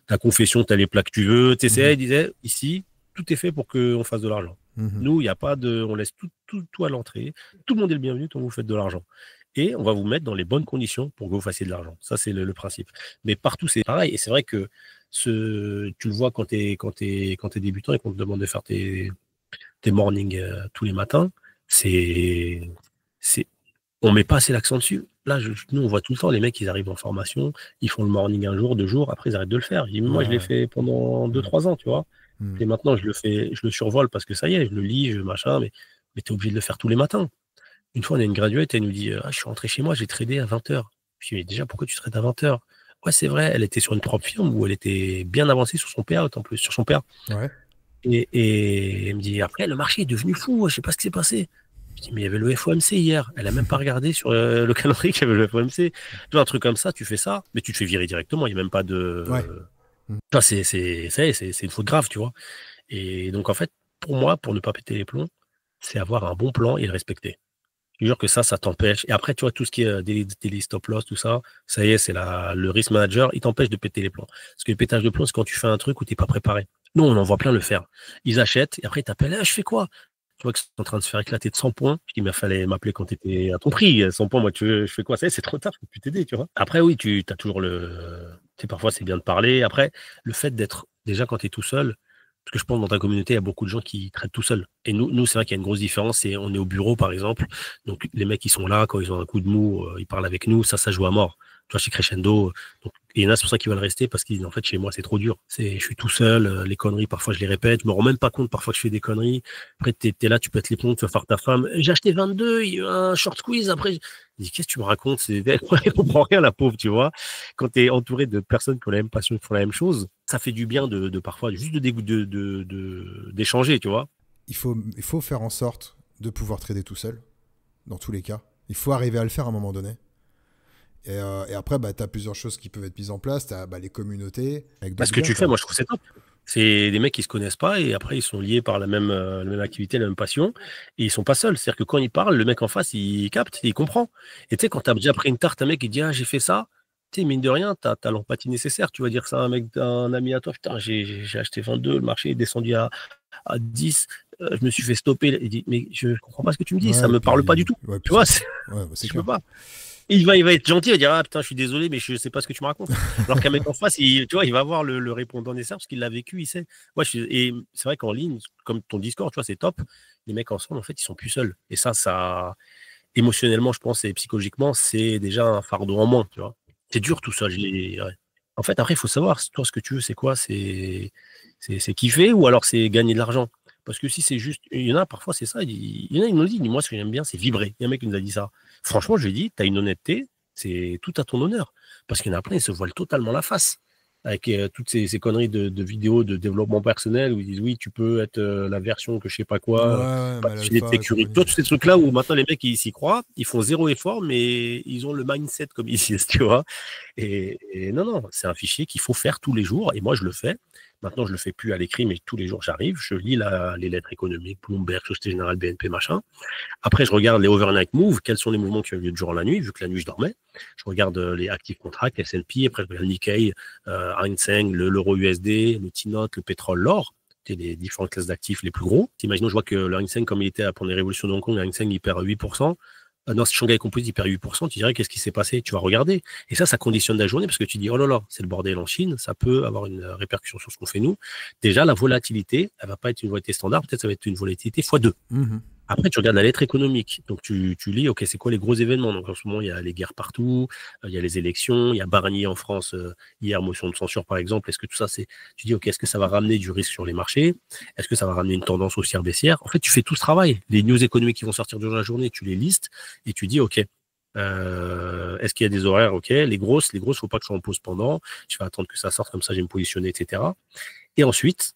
ta confession, t'as les plats que tu veux. TCA, il disait, ici, tout est fait pour qu'on fasse de l'argent. Nous, il n'y a pas de. On laisse tout à l'entrée. Tout le monde est le bienvenu quand vous faites de l'argent. Et on va vous mettre dans les bonnes conditions pour que vous fassiez de l'argent. Ça, c'est le principe. Mais partout, c'est pareil. Et c'est vrai que tu le vois quand t'es débutant et qu'on te demande de faire tes mornings tous les matins. C'est, on met pas assez l'accent dessus. Là, nous, on voit tout le temps les mecs, ils arrivent en formation, ils font le morning un jour, 2 jours, après ils arrêtent de le faire. Moi, je l'ai fait pendant 2, 3 ans, tu vois. Et maintenant, je le survole parce que ça y est, je le lis, machin, mais tu es obligé de le faire tous les matins. Une fois, on a une graduate, elle nous dit je suis rentré chez moi, j'ai tradé à 20h. Je lui dis déjà, pourquoi tu trades à 20h? Ouais, c'est vrai, elle était sur une propre firme où elle était bien avancée sur son payout en plus, sur son pair. Ouais. Et elle me dit après, le marché est devenu fou, je sais pas ce qui s'est passé. Je dis, mais il y avait le FOMC hier. Elle a même pas regardé sur le calendrier qu'il y avait le FOMC. Tu vois, un truc comme ça, tu fais ça, mais tu te fais virer directement. Il n'y a même pas de. Ouais. Enfin, c'est une faute grave, tu vois. Et donc, en fait, pour moi, pour ne pas péter les plombs, c'est avoir un bon plan et le respecter. Je jure que ça t'empêche. Et après, tu vois, tout ce qui est daily stop loss, tout ça, ça y est, c'est le risk manager, il t'empêche de péter les plombs. Parce que le pétage de plomb, c'est quand tu fais un truc où t'es pas préparé. Nous, on en voit plein le faire. Ils achètent, et après, ils t'appellent, je fais quoi? Tu vois qu'ils sont en train de se faire éclater de 100 points. Je dis, mais il fallait m'appeler quand tu étais à ton prix. 100 points, moi, je fais quoi? Ça y est, c'est trop tard, je peux plus t'aider, tu vois. Après, oui, tu as toujours tu sais, parfois, c'est bien de parler. Après, le fait d'être, déjà, quand tu es tout seul, parce que je pense que dans ta communauté, il y a beaucoup de gens qui traitent tout seuls. Et nous c'est vrai qu'il y a une grosse différence. On est au bureau, par exemple. Donc, les mecs, ils sont là, quand ils ont un coup de mou, ils parlent avec nous. Ça joue à mort. Tu vois, chez Crescendo. Donc, et il y en a, c'est pour ça qu'ils veulent rester, parce qu'ils disent, en fait, chez moi, c'est trop dur. Je suis tout seul. Les conneries, parfois, je les répète. Je me rends même pas compte, parfois, que je fais des conneries. Après, t'es là, tu pètes les plombs, tu vas faire ta femme. J'ai acheté 22, il y a eu un short squeeze. Après, je dis, qu'est-ce que tu me racontes? Elle comprend rien, la pauvre, tu vois. Quand tu es entouré de personnes qui ont la même passion, qui font la même chose, ça fait du bien de parfois juste d'échanger, tu vois. Il faut faire en sorte de pouvoir trader tout seul, dans tous les cas. Il faut arriver à le faire à un moment donné. Et après, tu as plusieurs choses qui peuvent être mises en place. Tu as les communautés. Ce que tu fais, moi, je trouve c'est top. C'est des mecs qui se connaissent pas et après, ils sont liés par la même activité, la même passion et ils sont pas seuls. C'est-à-dire que quand ils parlent, le mec en face, il capte, il comprend. Et tu sais, quand tu as déjà pris une tarte, un mec, il dit j'ai fait ça. Tu sais, mine de rien, tu as l'empathie nécessaire. Tu vas dire ça à un ami à toi. Putain, j'ai acheté 22, le marché est descendu à 10. Je me suis fait stopper. Il dit mais je comprends pas ce que tu me dis. Ça me parle pas du tout. Ouais, tu vois, je peux pas. Et il va être gentil, il va dire ah putain je suis désolé mais je sais pas ce que tu me racontes. Alors qu'un mec en face, tu vois, il va avoir le répondant nécessaire parce qu'il l'a vécu, il sait. Et c'est vrai qu'en ligne, comme ton Discord, tu vois, c'est top. Les mecs ensemble, en fait, ils sont plus seuls. Et ça émotionnellement, je pense, et psychologiquement, c'est déjà un fardeau en moins, tu vois. C'est dur tout ça. En fait, après, il faut savoir, toi, ce que tu veux, c'est quoi? C'est kiffer ou alors c'est gagner de l'argent. Parce que si c'est juste, il y en a parfois, c'est ça. Il y en a, ils nous disent, moi, ce que j'aime bien, c'est vibrer. Il y a un mec qui nous a dit ça. Franchement, je lui ai dit, tu as une honnêteté, c'est tout à ton honneur. Parce qu'il y en a plein, ils se voilent totalement la face. Avec toutes ces conneries de vidéos de développement personnel où ils disent, oui, tu peux être la version que je sais pas quoi, des sécurités. Tous ces trucs-là où maintenant les mecs, ils s'y croient, ils font zéro effort, mais ils ont le mindset comme ils disent, tu vois. Et non, c'est un fichier qu'il faut faire tous les jours. Et moi, je le fais. Maintenant, je le fais plus à l'écrit, mais tous les jours, j'arrive, je lis les lettres économiques, Bloomberg, Société Générale, BNP, machin. Après, je regarde les overnight moves, quels sont les mouvements qui ont lieu de jour en la nuit, vu que la nuit, je dormais. Je regarde les active contracts, S&P, après, je regarde le Nikkei, Hang Seng, l'euro USD, le T-Note, le pétrole, l'or. C'est les différentes classes d'actifs les plus gros. Imaginons, je vois que le Hang Seng, comme il était pendant les révolutions de Hong Kong, le Hang Seng, il perd 8%. Non, si Shanghai Composite, il perd 8%, tu dirais qu'est-ce qui s'est passé? Tu vas regarder. Et ça conditionne la journée parce que tu dis, oh là là, c'est le bordel en Chine, ça peut avoir une répercussion sur ce qu'on fait nous. Déjà, la volatilité, elle va pas être une volatilité standard, peut-être ça va être une volatilité x2. Après, tu regardes la lettre économique. Donc, tu lis, OK, c'est quoi les gros événements? Donc, en ce moment, il y a les guerres partout, il y a les élections, il y a Barnier en France, hier, motion de censure, par exemple. Est-ce que tout ça, tu dis, OK, est-ce que ça va ramener du risque sur les marchés? Est-ce que ça va ramener une tendance haussière baissière? En fait, tu fais tout ce travail. Les news économiques qui vont sortir durant la journée, tu les listes et tu dis, OK, Est-ce qu'il y a des horaires? Ok. Les grosses, faut pas que je sois en pause pendant. Je vais attendre que ça sorte, comme ça, je vais me positionner, etc. Et ensuite,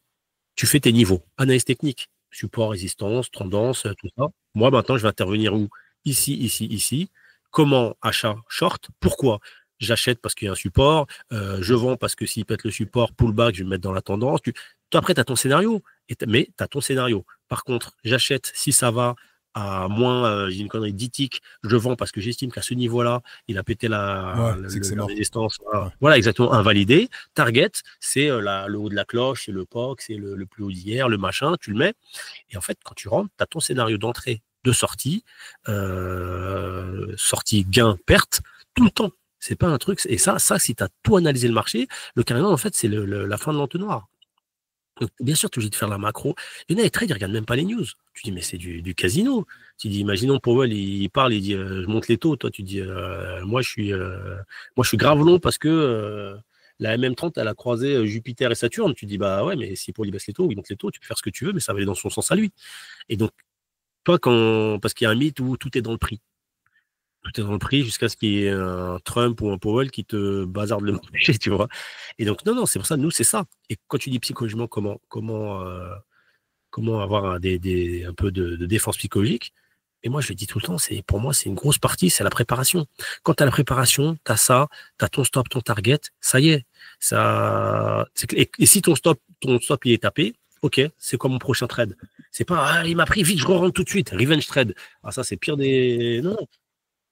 tu fais tes niveaux. Analyse technique, support, résistance, tendance, tout ça. Moi, maintenant, je vais intervenir où? Ici, ici, ici. Comment achat short? Pourquoi? J'achète parce qu'il y a un support. Je vends parce que s'il pète le support, pullback, je vais me mettre dans la tendance. Toi, après, tu as ton scénario. Mais tu as ton scénario. Par contre, j'achète si ça va à moins, j'ai une connerie, 10 ticks. Je vends parce que j'estime qu'à ce niveau-là, il a pété Ouais, c'est que c'est la mort. résistance. Ouais. Voilà, exactement, invalidé. Target, c'est le haut de la cloche, c'est le POC, c'est le plus haut d'hier, le machin, tu le mets. Et en fait, quand tu rentres, tu as ton scénario d'entrée, de sortie, sortie, gain, perte, tout le temps. C'est pas un truc. Et ça si tu as tout analysé le marché, le carré noir, en fait, c'est la fin de l'entonnoir. Donc, bien sûr, tu es obligé de faire la macro. Il y en a des trades, ils ne regardent même pas les news. Tu dis, mais c'est du casino. Tu dis, imaginons Powell, il parle, il dit, je monte les taux. Toi, tu dis, moi, je suis grave long parce que la MM30, elle a croisé Jupiter et Saturne. Tu dis, bah ouais, mais si Powell il baisse les taux ou il monte les taux, tu peux faire ce que tu veux, mais ça va aller dans son sens à lui. Et donc, toi, parce qu'il y a un mythe où tout est dans le prix. Tout est dans le prix jusqu'à ce qu'il y ait un Trump ou un Powell qui te bazarde le marché, tu vois. Et donc, non, c'est pour ça, nous, c'est ça. Et quand tu dis psychologiquement, comment avoir un peu de défense psychologique, et moi, je le dis tout le temps, pour moi, c'est une grosse partie, c'est la préparation. Quand tu as la préparation, tu as ça, tu as ton stop, ton target, ça y est. Et si ton stop, il est tapé, ok, c'est quoi mon prochain trade? C'est pas, il m'a pris vite, je rentre tout de suite, revenge trade. Ah, ça, c'est pire des. Non,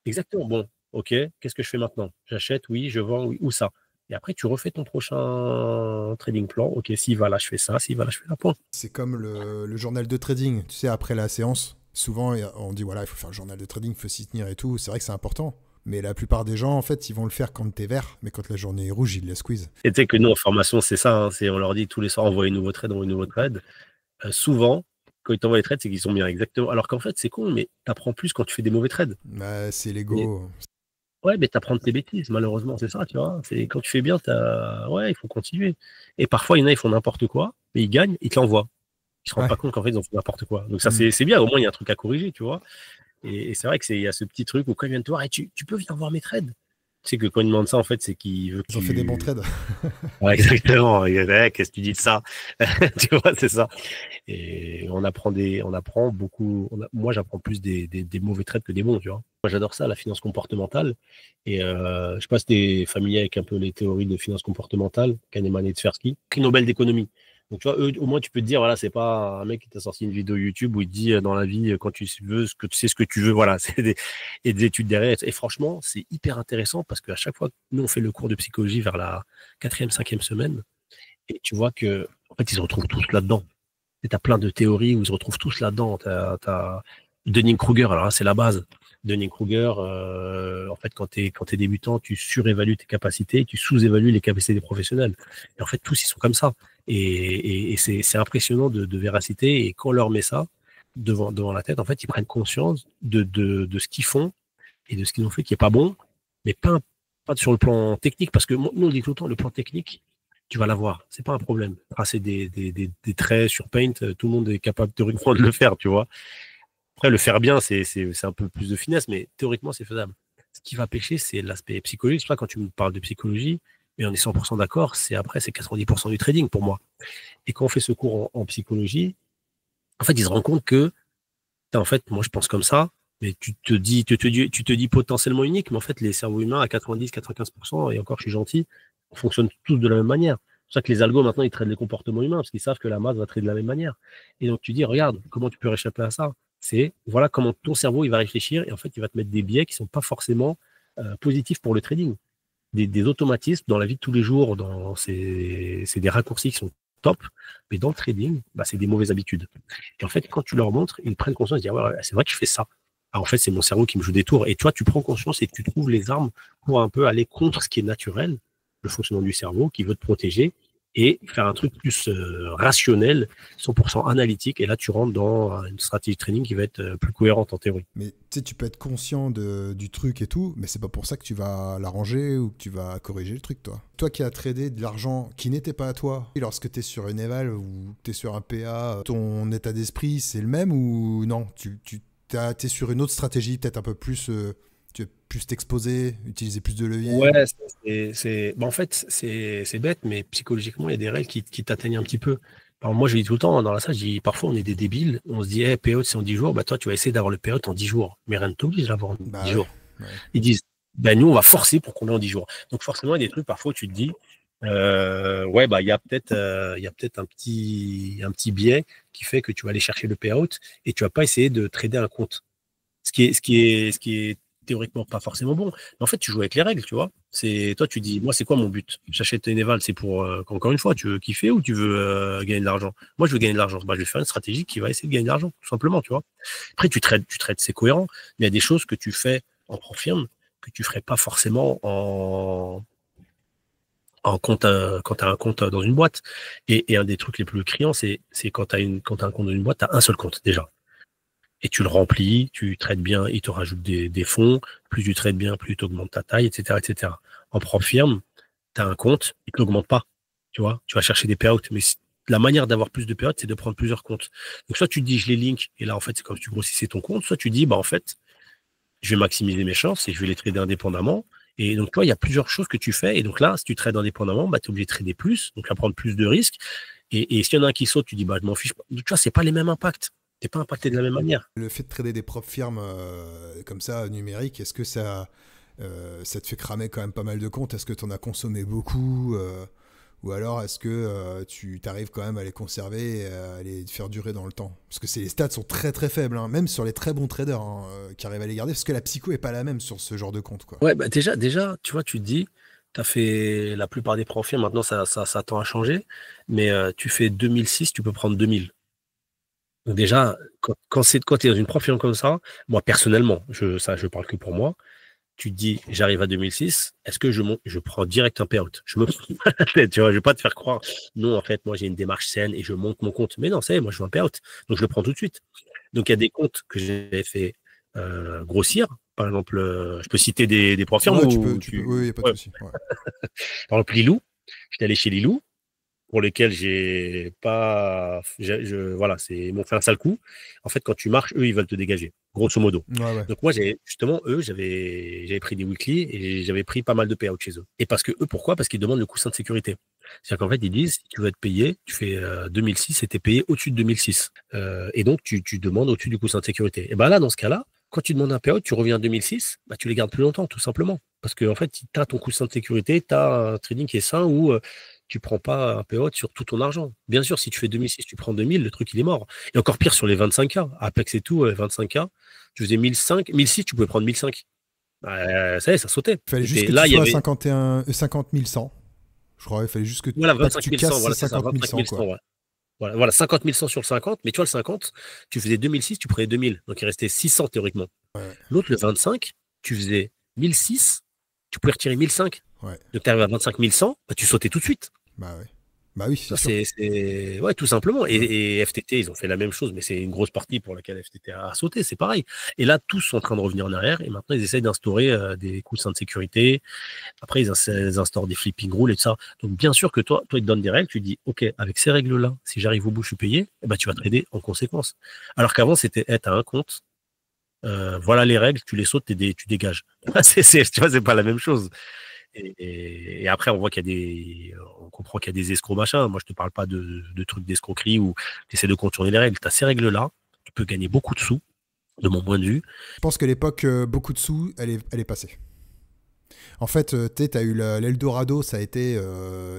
exactement. Bon, ok, qu'est-ce que je fais maintenant? J'achète, oui, je vends, oui, où ça? Et après, tu refais ton prochain trading plan. Ok, s'il va là, je fais ça, s'il va là, je fais la point. C'est comme le journal de trading. Tu sais, après la séance, souvent on dit voilà, il faut faire le journal de trading, il faut s'y tenir et tout. C'est vrai que c'est important. Mais la plupart des gens, en fait, ils vont le faire quand t'es vert, mais quand la journée est rouge, ils la squeeze. Et tu sais que nous, en formation, c'est ça. Hein, on leur dit tous les soirs, envoyez un nouveau trade, envoyez un nouveau trade. Souvent, quand ils t'envoient les trades, c'est qu'ils sont bien, exactement. Alors qu'en fait, c'est con, mais tu apprends plus quand tu fais des mauvais trades. Bah, c'est Mais, l'ego. ouais, mais tu apprends de tes bêtises, malheureusement, c'est ça, tu vois. C'est quand tu fais bien, ouais, il faut continuer. Et parfois, il y en a, ils font n'importe quoi, mais ils gagnent, ils te l'envoient. Ils se rendent Ouais. pas compte qu'en fait, ils ont fait n'importe quoi. Donc ça, Mm. c'est bien, au moins, il y a un truc à corriger, tu vois. Et c'est vrai il y a ce petit truc où quand ils viennent te voir, et tu peux venir voir mes trades. Tu sais que quand ils demandent ça, en fait, c'est qu'ils veulent que Ils ont fait des bons tu. trades. Ouais, exactement. Ouais, qu'est-ce que tu dis de ça? Tu vois, c'est ça. Et on apprend beaucoup. Moi, j'apprends plus des mauvais trades que des bons, tu vois. Moi, j'adore ça, la finance comportementale. Et je sais pas si t'es familier avec un peu les théories de finance comportementale, Kahneman et Tversky, prix Nobel d'économie. Donc, tu vois, eux, au moins, tu peux te dire, voilà, c'est pas un mec qui t'a sorti une vidéo YouTube où il te dit dans la vie, quand tu veux, tu sais ce que tu veux, voilà, et des études derrière. Et franchement, c'est hyper intéressant parce qu'à chaque fois que nous, on fait le cours de psychologie vers la quatrième, cinquième semaine, et tu vois que, en fait, ils se retrouvent tous là-dedans. Tu as plein de théories où ils se retrouvent tous là-dedans. Tu as Dunning-Kruger, alors là, c'est la base. Dunning-Kruger, en fait, quand tu es débutant, tu surévalues tes capacités, tu sous-évalues les capacités des professionnels. Et en fait, tous, ils sont comme ça. Et c'est impressionnant de véracité. Et quand on leur met ça devant la tête, en fait, ils prennent conscience de ce qu'ils font et de ce qu'ils ont fait qui est pas bon, mais pas sur le plan technique, parce que nous, on dit tout le temps, le plan technique, tu vas l'avoir, c'est pas un problème. Tracer des traits sur Paint, tout le monde est capable théoriquement de le faire, tu vois. Après, le faire bien, c'est un peu plus de finesse, mais théoriquement, c'est faisable. Ce qui va pêcher, c'est l'aspect psychologique. C'est pas quand tu me parles de psychologie, mais on est 100% d'accord, c'est 90% du trading pour moi. Et quand on fait ce cours en psychologie, en fait, ils se rendent compte que en fait, moi, je pense comme ça, mais tu te dis potentiellement unique, mais en fait, les cerveaux humains à 90-95%, et encore, je suis gentil, fonctionnent tous de la même manière. C'est pour ça que les algos, maintenant, ils traitent les comportements humains, parce qu'ils savent que la masse va traiter de la même manière. Et donc, tu dis, regarde, comment tu peux réchapper à ça? Voilà comment ton cerveau, il va réfléchir, et en fait, il va te mettre des biais qui sont pas forcément positifs pour le trading. Des automatismes dans la vie de tous les jours, c'est des raccourcis qui sont top, mais dans le trading, bah, c'est des mauvaises habitudes. Et en fait, quand tu leur montres, ils prennent conscience, ils disent, ouais, c'est vrai que je fais ça. Ah, en fait, c'est mon cerveau qui me joue des tours. Et toi, tu prends conscience et tu trouves les armes pour un peu aller contre ce qui est naturel, le fonctionnement du cerveau, qui veut te protéger, et faire un truc plus rationnel, 100% analytique. Et là, tu rentres dans une stratégie de training qui va être plus cohérente en théorie. Mais tu sais, tu peux être conscient du truc et tout, mais c'est pas pour ça que tu vas l'arranger ou que tu vas corriger le truc, toi. Toi qui as tradé de l'argent qui n'était pas à toi, et lorsque tu es sur une éval ou tu es sur un PA, ton état d'esprit, c'est le même ou non? T'es sur une autre stratégie, peut-être un peu plus. Tu es plus t'exposer, utiliser plus de levier. Ouais, bah, en fait, c'est bête, mais psychologiquement, il y a des règles qui t'atteignent un petit peu. Alors, moi, je dis tout le temps dans la salle, je dis, parfois, on est des débiles. On se dit, payout, c'est en 10 jours. Bah, toi, tu vas essayer d'avoir le payout en 10 jours. Mais rien ne t'oblige à l'avoir en 10 Bah ouais. jours. Ouais. Ils disent, ben, nous, on va forcer pour qu'on l'ait en 10 jours. Donc, forcément, il y a des trucs, parfois, où tu te dis, ouais, bah, il y a peut-être un petit biais qui fait que tu vas aller chercher le payout et tu vas pas essayer de trader un compte. Ce qui est théoriquement pas forcément bon. Mais en fait, tu joues avec les règles, tu vois. Toi, tu dis, moi, c'est quoi mon but? J'achète une Eval, c'est pour, encore une fois, tu veux kiffer ou tu veux gagner de l'argent? Moi, je veux gagner de l'argent. Bah, je vais faire une stratégie qui va essayer de gagner de l'argent, tout simplement, tu vois. Après, tu traites, c'est cohérent, mais il y a des choses que tu fais en profirme que tu ferais pas forcément en compte, quand tu as un compte dans une boîte. Et un des trucs les plus criants, c'est quand tu as un compte dans une boîte, tu as un seul compte déjà. Et tu le remplis, tu traites bien, il te rajoute des fonds, plus tu traites bien, plus tu augmentes ta taille, etc., etc. En propre firme, tu as un compte, il ne te l'augmente pas, tu vois, tu vas chercher des payouts, mais la manière d'avoir plus de payouts, c'est de prendre plusieurs comptes. Donc soit tu te dis, je les link, et là, en fait, c'est comme si tu grossissais ton compte, soit tu dis, bah, en fait, je vais maximiser mes chances et je vais les trader indépendamment. Et donc, toi, il y a plusieurs choses que tu fais. Et donc là, si tu trades indépendamment, bah, tu es obligé de trader plus, donc à prendre plus de risques. Et s'il y en a un qui saute, tu dis, bah, je m'en fiche pas. Tu vois, c'est pas les mêmes impacts. Tu n'es pas impacté de la même manière. Le fait de trader des propres firmes comme ça, numériques, est-ce que ça te fait cramer quand même pas mal de comptes? Est-ce que tu en as consommé beaucoup ou alors est-ce que tu arrives quand même à les conserver et à les faire durer dans le temps? Parce que les stats sont très très faibles, hein, même sur les très bons traders qui arrivent à les garder, parce que la psycho est pas la même sur ce genre de compte, quoi. Ouais, bah déjà, tu vois, tu te dis, tu as fait la plupart des profils, maintenant ça tend à changer, mais tu fais 2006, tu peux prendre 2000. Donc déjà, quand tu es dans une profil comme ça, moi personnellement, je parle que pour moi, tu te dis, j'arrive à 2006, est-ce que je prends direct un payout? Je me prends pas la tête, tu vois, je vais pas te faire croire, non, en fait, moi j'ai une démarche saine et je monte mon compte. Mais non, ça y est, moi je veux un payout, donc je le prends tout de suite. Donc il y a des comptes que j'ai fait grossir. Par exemple, je peux citer des profils Ouais, où oui, y a pas de ouais, souci. Ouais. par exemple, Lilou, j'étais allé chez Lilou, pour lesquels j'ai pas. Voilà, ils m'ont fait un sale coup. En fait, quand tu marches, eux, ils veulent te dégager, grosso modo. Ouais, ouais. Donc, moi, justement, eux, j'avais pris des weekly et j'avais pris pas mal de payouts chez eux. Et parce que eux, pourquoi? Parce qu'ils demandent le coussin de sécurité. C'est-à-dire qu'en fait, ils disent, si tu veux être payé, tu fais 2006 et t'es payé au-dessus de 2006. Et donc, tu demandes au-dessus du coussin de sécurité. Et ben là, dans ce cas-là, quand tu demandes un payout, tu reviens à 2006, bah, tu les gardes plus longtemps, tout simplement. Parce qu'en fait, tu as ton coussin de sécurité, tu as un trading qui est sain où tu prends pas un payout sur tout ton argent. Bien sûr, si tu fais 2006, tu prends 2000, le truc, il est mort. Et encore pire sur les 25K. Apex et tout, 25K, tu faisais 1005, 1006, tu pouvais prendre 1005. Ça y est, ça sautait. Il fallait juste que tu Là, il y sois à avait 50 100. Je crois, il fallait juste que, voilà, pas que 25 tu 100, casses ces voilà, c'est ça, 50 25 100, 100, quoi. ouais. Voilà, 50 100 sur le 50, mais tu vois, le 50, tu faisais 2006, tu prenais 2000. Donc, il restait 600 théoriquement. Ouais, L'autre, le 25, tu faisais 1006, tu pouvais retirer 1005. ouais. Donc, tu arrives à 25 100, bah, tu sautais tout de suite. Bah ouais. Bah oui, c'est Ça, sûr. Ouais, tout simplement. Ouais. Et FTT, ils ont fait la même chose, mais c'est une grosse partie pour laquelle FTT a sauté, c'est pareil. Et là, tous sont en train de revenir en arrière, et maintenant, ils essayent d'instaurer des coussins de sécurité. Après, ils instaurent des flipping rules et tout ça. Donc, bien sûr que toi, ils te donnent des règles, tu dis, OK, avec ces règles-là, si j'arrive au bout, je suis payé, eh ben, tu vas trader en conséquence. Alors qu'avant, c'était, t'as un compte, voilà les règles, tu les sautes, tu dégages. Tu vois, c'est pas la même chose. Et après, on voit on comprend qu'il y a des escrocs machin. Moi, je te parle pas de trucs d'escroquerie où tu essaies de contourner les règles. Tu as ces règles-là, tu peux gagner beaucoup de sous, de mon point de vue. Je pense que l'époque, beaucoup de sous, elle est passée. En fait, tu as eu l'Eldorado, ça a été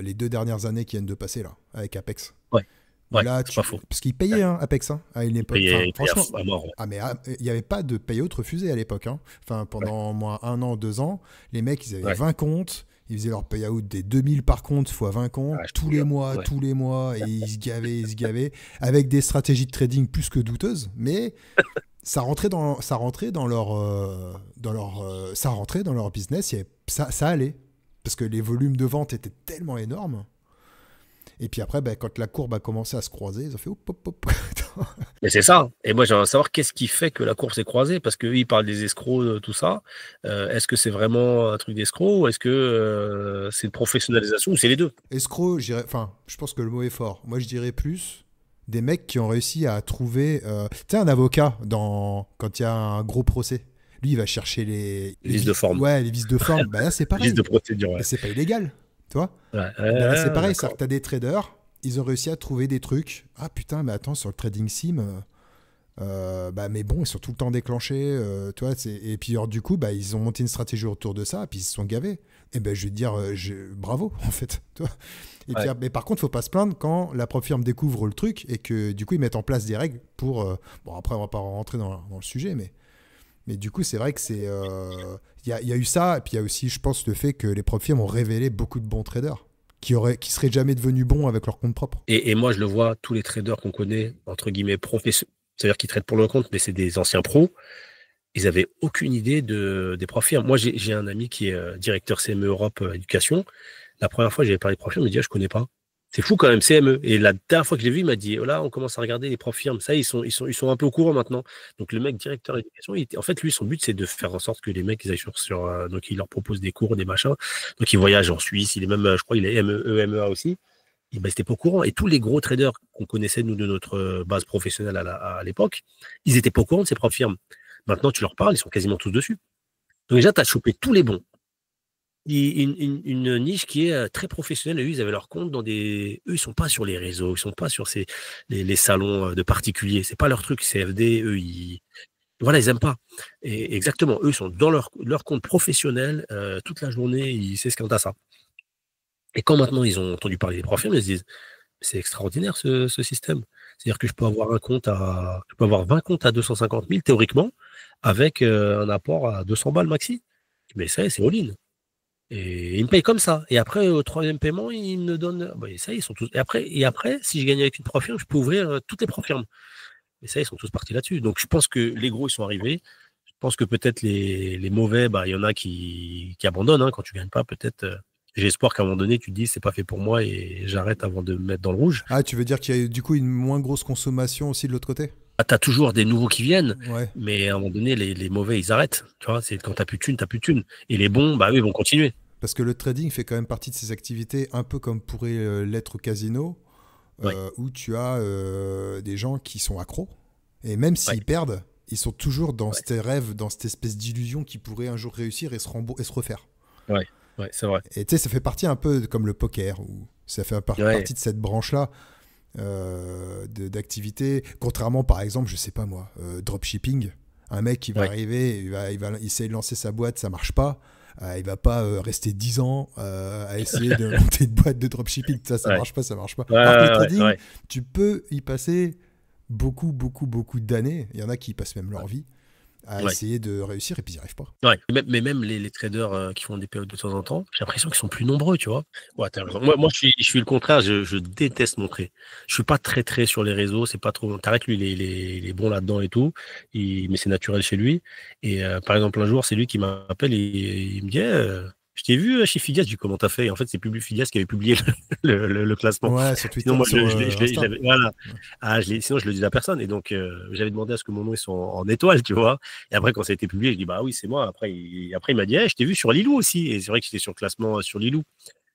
les 2 dernières années qui viennent de passer, là, avec Apex. Ouais, Où ouais, là, c'est pas faux. parce qu'ils payaient hein, Apex hein, à une époque. Enfin, Il paye franchement, à mort. Ouais. ah mais il n'y avait pas de payout refusé à l'époque. Hein. Enfin, Ouais, pendant moins 1 an, 2 ans, les mecs, ils avaient ouais. 20 comptes. Ils faisaient leur payout des 2000 par compte fois 20 comptes, Ah, je te jure. Ouais. tous les mois, et ils se gavaient, avec des stratégies de trading plus que douteuses, mais ça rentrait dans leur business, ça allait. Parce que les volumes de vente étaient tellement énormes. Et puis après, ben, quand la courbe a commencé à se croiser, ils ont fait hop, hop, hop. Mais c'est ça. Et moi, j'aimerais savoir qu'est-ce qui fait que la course est croisée, parce qu'eux, ils parlent des escrocs, tout ça. Est-ce que c'est vraiment un truc d'escroc ou est-ce que c'est une professionnalisation ou c'est les deux? Escroc, enfin, je pense que le mot est fort. Moi, je dirais plus des mecs qui ont réussi à trouver, tu sais, un avocat quand il y a un gros procès. Lui, il va chercher les Liste de forme. ouais, les vices de forme. Bah là, c'est Liste pareil. de procédure, Mais ouais. c'est pas illégal, tu vois. Ouais, Et ben là, c'est pareil. C'est-à-dire d'accord. que t'as des traders, ils ont réussi à trouver des trucs. Ah putain, mais attends, sur le trading sim, bah, mais bon, ils sont tout le temps déclenchés. Tu vois, et puis, alors, du coup, bah, ils ont monté une stratégie autour de ça, puis ils se sont gavés. Et ben, je vais te dire, bravo, en fait. Tu vois. Et puis, Ouais. mais par contre, faut pas se plaindre quand la prop firme découvre le truc et que du coup, ils mettent en place des règles pour. Bon, après, on va pas rentrer dans le sujet, mais du coup, c'est vrai que c'est. Il y a eu ça, et puis il y a aussi, je pense, le fait que les prop firmes ont révélé beaucoup de bons traders qui seraient jamais devenus bons avec leur compte propre. Et moi, je le vois, tous les traders qu'on connaît, entre guillemets, professionnels, c'est-à-dire qu'ils traitent pour leur compte, mais c'est des anciens pros, ils avaient aucune idée des profils. Moi, j'ai un ami qui est directeur CME Europe Éducation. La première fois que j'avais parlé de profils, il me dit, ah, je connais pas. C'est fou quand même, CME. Et la dernière fois que je l'ai vu, il m'a dit, oh là, on commence à regarder les profs firmes. Ça, ils sont un peu au courant maintenant. Donc, le mec directeur éducation, en fait, lui, son but, c'est de faire en sorte que les mecs, ils aillent donc, il leur propose des cours, des machins. Donc, il voyage en Suisse. Il est même, je crois, il est EMEA aussi. Et ben, c'était pas au courant. Et tous les gros traders qu'on connaissait, nous, de notre base professionnelle à l'époque, ils étaient pas au courant de ces profs firmes. Maintenant, tu leur parles, ils sont quasiment tous dessus. Donc, déjà, tu as chopé tous les bons. Une niche qui est très professionnelle. Eux, ils avaient leur compte dans des. Eux, ils sont pas sur les réseaux, ils sont pas sur les salons de particuliers. C'est pas leur truc, CFD. Eux, voilà, ils aiment pas. Et exactement, eux sont dans leur compte professionnel toute la journée. Ils s'esquintent à ça. Et quand maintenant ils ont entendu parler des profils, ils se disent c'est extraordinaire ce système. C'est-à-dire que je peux avoir 20 comptes à 250 000 théoriquement avec un apport à 200 balles maxi. Mais ça y est, c'est all-in. Et ils me payent comme ça. Et après, au troisième paiement, ils me donnent. Bah, ça y est, ils sont tous. Et après, si je gagne avec une profirme, je peux ouvrir toutes les profirmes. Mais ça y est, ils sont tous partis là-dessus. Donc je pense que les gros, ils sont arrivés. Je pense que peut-être les mauvais, bah, il y en a qui abandonnent hein, quand tu gagnes pas. Peut-être. J'ai espoir qu'à un moment donné, tu te dis c'est pas fait pour moi et j'arrête avant de me mettre dans le rouge. Ah, tu veux dire qu'il y a du coup une moins grosse consommation aussi de l'autre côté? Ah, t'as toujours des nouveaux qui viennent, Ouais. mais à un moment donné, les mauvais, ils arrêtent. Tu vois, c'est quand t'as plus de thunes. Et les bons, bah eux, ils vont continuer. Parce que le trading fait quand même partie de ces activités, un peu comme pourrait l'être au casino, Ouais, où tu as des gens qui sont accros. Et même ouais, s'ils perdent, ils sont toujours dans ouais, ces rêves, dans cette espèce d'illusion qu'ils pourraient un jour réussir et se refaire. ouais, ouais, c'est vrai. Et tu sais, ça fait partie un peu comme le poker, où ça fait Ouais, partie de cette branche-là d'activité. Contrairement, par exemple, je sais pas moi, dropshipping. Un mec qui va ouais, arriver, il va essayer de lancer sa boîte, ça marche pas. Il va pas rester 10 ans à essayer de monter une boîte de dropshipping. Ça ouais, marche pas, ça marche pas. ouais, Alors que le ouais, trading, ouais. tu peux y passer beaucoup, beaucoup, beaucoup d'années. Il y en a qui y passent même leur vie à Ouais. essayer de réussir et puis ils n'y arrivent pas. Ouais. Mais même les traders qui font des PO de temps en temps, j'ai l'impression qu'ils sont plus nombreux, tu vois. Ouais, t'as raison. Moi, je suis le contraire, je déteste montrer. Je suis pas très sur les réseaux, c'est pas trop. T'arrêtes, lui, il est bon là-dedans et tout, mais c'est naturel chez lui. Et par exemple, un jour, c'est lui qui m'appelle et il me dit je t'ai vu chez Phidias, je dis comment t'as fait? Et en fait, c'est Phidias qui avait publié le classement. Ouais, sur Sinon, Twitter, moi, sur je Insta. l'avais. Voilà. Ouais. Ah, sinon, je le dis à personne. Et donc, j'avais demandé à ce que mon nom il soit en étoile, tu vois. Et après, quand ça a été publié, je dis, bah oui, c'est moi. Après, il m'a dit, je t'ai vu sur Lilou aussi. Et c'est vrai que j'étais sur le classement sur Lilou.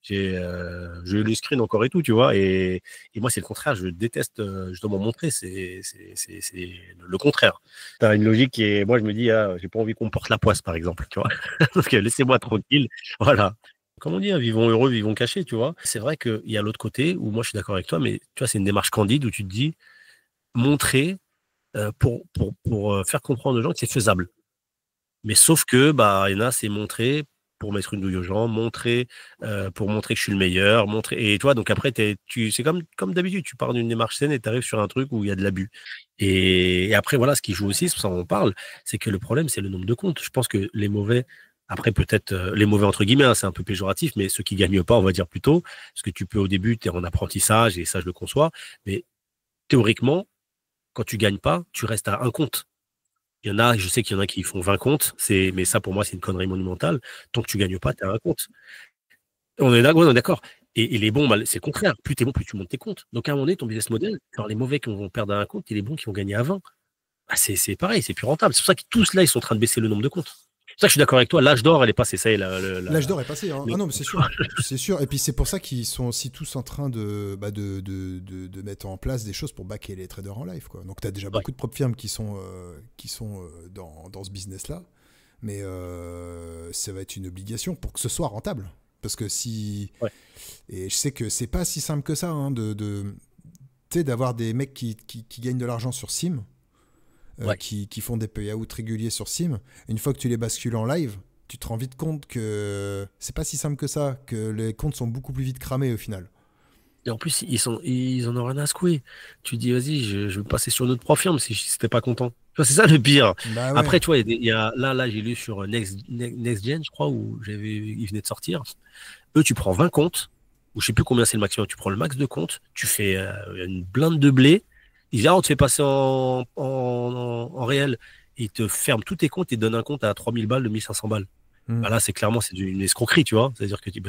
J'ai eu les screens encore et tout, tu vois. Et moi, c'est le contraire. Je déteste justement montrer. C'est le contraire. T'as une logique qui est, moi, je me dis, j'ai pas envie qu'on me porte la poisse, par exemple, tu vois. Donc, laissez-moi tranquille. Voilà. Comme on dit, hein, vivons heureux, vivons cachés, tu vois. C'est vrai qu'il y a l'autre côté où moi, je suis d'accord avec toi, mais tu vois, c'est une démarche candide où tu te dis, montrer pour faire comprendre aux gens que c'est faisable. Mais sauf que, bah, il y en a, c'est montrer pour mettre une douille aux gens, montrer pour montrer que je suis le meilleur, montrer. Et toi, donc après, c'est comme d'habitude, tu pars d'une démarche saine et tu arrives sur un truc où il y a de l'abus. Et après, voilà, ce qui joue aussi, c'est pour ça qu'on parle, c'est que le problème, c'est le nombre de comptes. Je pense que les mauvais, après peut-être les mauvais entre guillemets, hein, c'est un peu péjoratif, mais ceux qui gagnent pas, on va dire plutôt, parce que tu peux au début, tu es en apprentissage et ça, je le conçois, mais théoriquement, quand tu gagnes pas, tu restes à un compte. Il y en a, je sais qu'il y en a qui font 20 comptes, mais ça pour moi c'est une connerie monumentale. Tant que tu gagnes pas, tu as un compte. On est d'accord. Et les bons, bah, c'est le contraire. Plus tu es bon, plus tu montes tes comptes. Donc à un moment donné, ton business model, alors les mauvais qui vont perdre à un compte et les bons qui vont gagner à 20. Bah, c'est pareil, c'est plus rentable. C'est pour ça que tous là, ils sont en train de baisser le nombre de comptes. C'est pour ça que je suis d'accord avec toi. L'âge d'or, elle est passée. Ça y est, L'âge d'or est passé, hein. Ah le- non, mais c'est sûr. C'est sûr. Et puis c'est pour ça qu'ils sont aussi tous en train de mettre en place des choses pour backer les traders en live, quoi. Donc tu as déjà ouais, beaucoup de propres firmes qui sont dans ce business-là. mais ça va être une obligation pour que ce soit rentable. Parce que si... Ouais. Et je sais que c'est pas si simple que ça, hein, tu sais, d'avoir des mecs qui gagnent de l'argent sur Sim, Ouais. qui font des payouts réguliers sur Sim. Une fois que tu les bascules en live, tu te rends vite compte que c'est pas si simple que ça, que les comptes sont beaucoup plus vite cramés au final. Et en plus, ils en ont rien à secouer. Tu dis, vas-y, je vais passer sur une autre profil si t'es pas content. Tu vois, c'est ça le pire. Bah ouais. Après, tu vois, là, j'ai lu sur Next Gen, je crois, où il venait de sortir. Eux, tu prends 20 comptes, ou je sais plus combien c'est le maximum. Tu prends le max de comptes, tu fais une blinde de blé. Ils disent, ah, on te fait passer en réel. Ils te ferment tous tes comptes et te donnent un compte à 3000 balles, 2500 balles. Hmm. Bah là, c'est une escroquerie, tu vois. C'est-à-dire que tu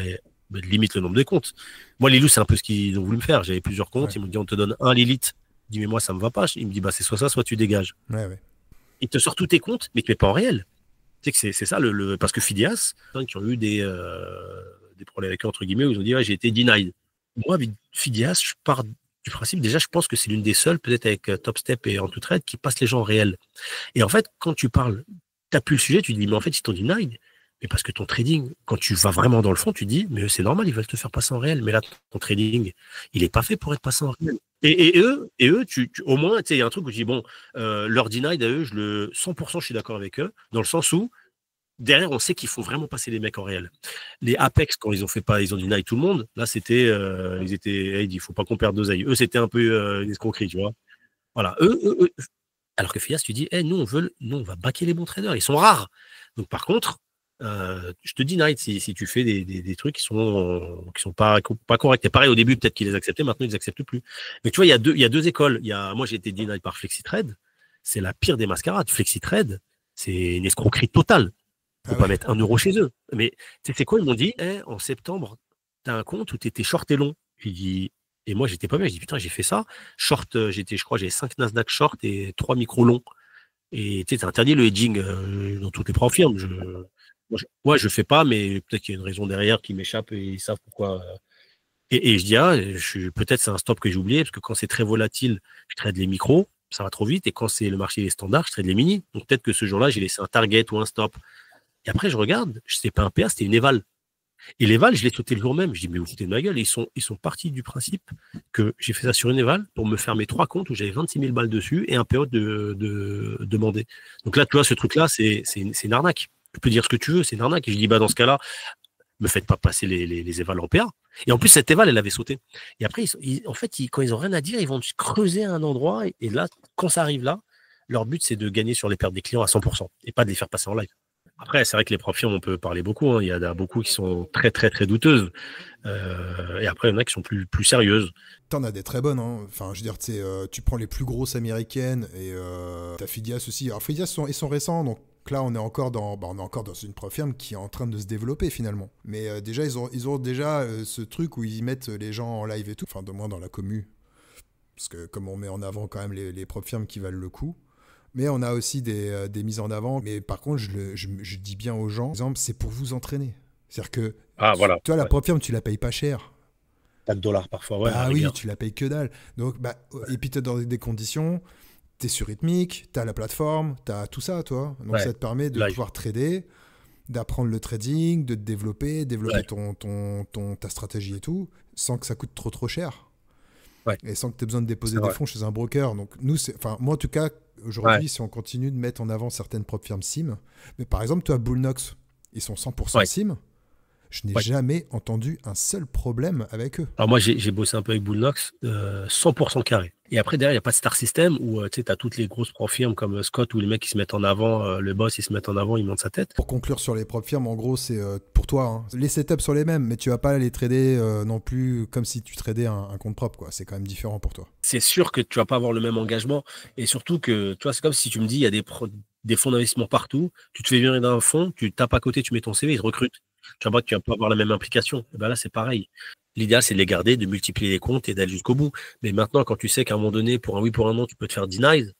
limite le nombre de comptes. Moi, les loups, c'est un peu ce qu'ils ont voulu me faire. J'avais plusieurs comptes. Ouais. Ils m'ont dit, on te donne un Lilith. Je dis, mais moi, ça me va pas. Il me dit, bah, c'est soit ça, soit tu dégages. Ouais, ouais. Il te sort tous tes comptes, mais tu mets pas en réel. Tu sais que c'est ça, parce que Phidias, qui ont eu des problèmes avec eux, entre guillemets, où ils ont dit, ouais, j'ai été denied. Moi, avec Phidias, je pars du principe, déjà, je pense que c'est l'une des seules, peut-être avec Top Step et AnTuTrade, qui passe les gens en réel. Et en fait, quand tu parles, tu plus le sujet, tu te dis, mais en fait, ils t'ont denied. Mais parce que ton trading, quand tu vas vraiment dans le fond, tu te dis, mais c'est normal, ils veulent te faire passer en réel. Mais là, ton trading, il est pas fait pour être passé en réel. Et eux, au moins, tu sais, il y a un truc où je dis, bon, leur denied à eux, 100%, je suis d'accord avec eux, dans le sens où, derrière, on sait qu'il faut vraiment passer les mecs en réel. Les Apex, quand ils ont fait pas, ils ont denied tout le monde. Là, c'était, il faut pas qu'on perde d'oseille. Eux, c'était un peu une escroquerie, tu vois. Voilà. Eux. Alors que Fias, tu dis, nous, on va baquer les bons traders. Ils sont rares. Donc, par contre, je te dis, Night, si tu fais des trucs qui sont pas corrects. Et pareil, au début, peut-être qu'ils les acceptaient, maintenant, ils les acceptent plus. Mais tu vois, il y a deux écoles. Moi, j'ai été denied par FlexiTrade. C'est la pire des mascarades. FlexiTrade, c'est une escroquerie totale. Faut Ah pas ouais. mettre 1 euro chez eux. Mais tu sais, c'est quoi? Ils m'ont dit, en septembre, tu as un compte où tu étais short et long. J'ai dit, et moi, j'étais pas bien. J'ai dit, putain, j'ai fait ça. Short, je crois, j'avais 5 Nasdaq short et 3 micro longs. Et tu sais, c'est interdit le hedging dans toutes les profirmes. Moi, je fais pas, mais peut-être qu'il y a une raison derrière qui m'échappe et ils savent pourquoi. Et je dis, peut-être c'est un stop que j'ai oublié, parce que quand c'est très volatile, je trade les micros, ça va trop vite. Et quand c'est le marché des standards, je trade les mini. Donc peut-être que ce jour-là, j'ai laissé un target ou un stop. Et après, je regarde, c'est pas un PA, c'était une éval. Et l'éval, je l'ai sauté le jour même. Je dis, mais vous foutez de ma gueule. Et ils sont partis du principe que j'ai fait ça sur une éval pour me faire mes 3 comptes où j'avais 26 000 balles dessus et un PO de demandé. Donc là, tu vois, ce truc-là, c'est une arnaque. Tu peux dire ce que tu veux, c'est une arnaque. Et je dis, bah, dans ce cas-là, me faites pas passer les évals en PA. Et en plus, cette éval, elle avait sauté. Et après, en fait, quand ils ont rien à dire, ils vont creuser à un endroit. Et là, quand ça arrive là, leur but, c'est de gagner sur les pertes des clients à 100% et pas de les faire passer en live. Après, c'est vrai que les profils, on peut parler beaucoup. Hein. Il y en a beaucoup qui sont très, très, très douteuses. Et après, il y en a qui sont plus sérieuses. T'en as des très bonnes, hein. Enfin, je veux dire, tu prends les plus grosses américaines et t'as Phidias aussi. Alors, Phidias, ils sont récents, donc là, on est encore dans une firme qui est en train de se développer finalement. Mais déjà, ils ont déjà ce truc où ils mettent les gens en live et tout, enfin, de moins dans la commu. Parce que comme on met en avant quand même les firmes qui valent le coup. Mais on a aussi des mises en avant. Mais par contre, je dis bien aux gens, par exemple, c'est pour vous entraîner. C'est-à-dire que, Ah, voilà. toi, la Ouais. firme, tu la payes pas cher. 4 $ parfois, ouais, à la Bah oui, rigueur. tu la payes que dalle. Donc, bah, et puis, tu es dans des conditions, tu es sur Rhythmic, tu as la plateforme, tu as tout ça, toi. Donc, Ouais, ça te permet de live. pouvoir trader, d'apprendre le trading, de te développer Ouais, ta stratégie et tout, sans que ça coûte trop cher. ouais, Et sans que tu aies besoin de c'est déposer des vrai. fonds chez un broker. Donc, nous, enfin, moi, en tout cas, Ouais, aujourd'hui, si on continue de mettre en avant certaines propres firmes SIM, mais par exemple, toi, Bullnox, ils sont 100% ouais, SIM, je n'ai ouais. jamais entendu un seul problème avec eux. Alors moi, j'ai bossé un peu avec Bullnox, 100% carré. Et après, derrière, il n'y a pas de star system où tu as toutes les grosses profirmes comme Scott où les mecs qui se mettent en avant, le boss, il se met en avant, il monte sa tête. Pour conclure sur les propres firmes, en gros, c'est pour toi. Hein. Les setups sont les mêmes, mais tu vas pas les trader non plus comme si tu tradais un compte propre. Quoi. C'est quand même différent pour toi. C'est sûr que tu vas pas avoir le même engagement. Et surtout que, tu vois, c'est comme si tu me dis, il y a des fonds d'investissement partout, tu te fais virer d'un fonds, tu tapes à côté, tu mets ton CV, ils te recrutent. Tu vois pas que tu vas pas avoir la même implication. Et ben là, c'est pareil. L'idéal, c'est de les garder, de multiplier les comptes et d'aller jusqu'au bout. Mais maintenant, quand tu sais qu'à un moment donné, pour un oui, pour un non, tu peux te faire denied,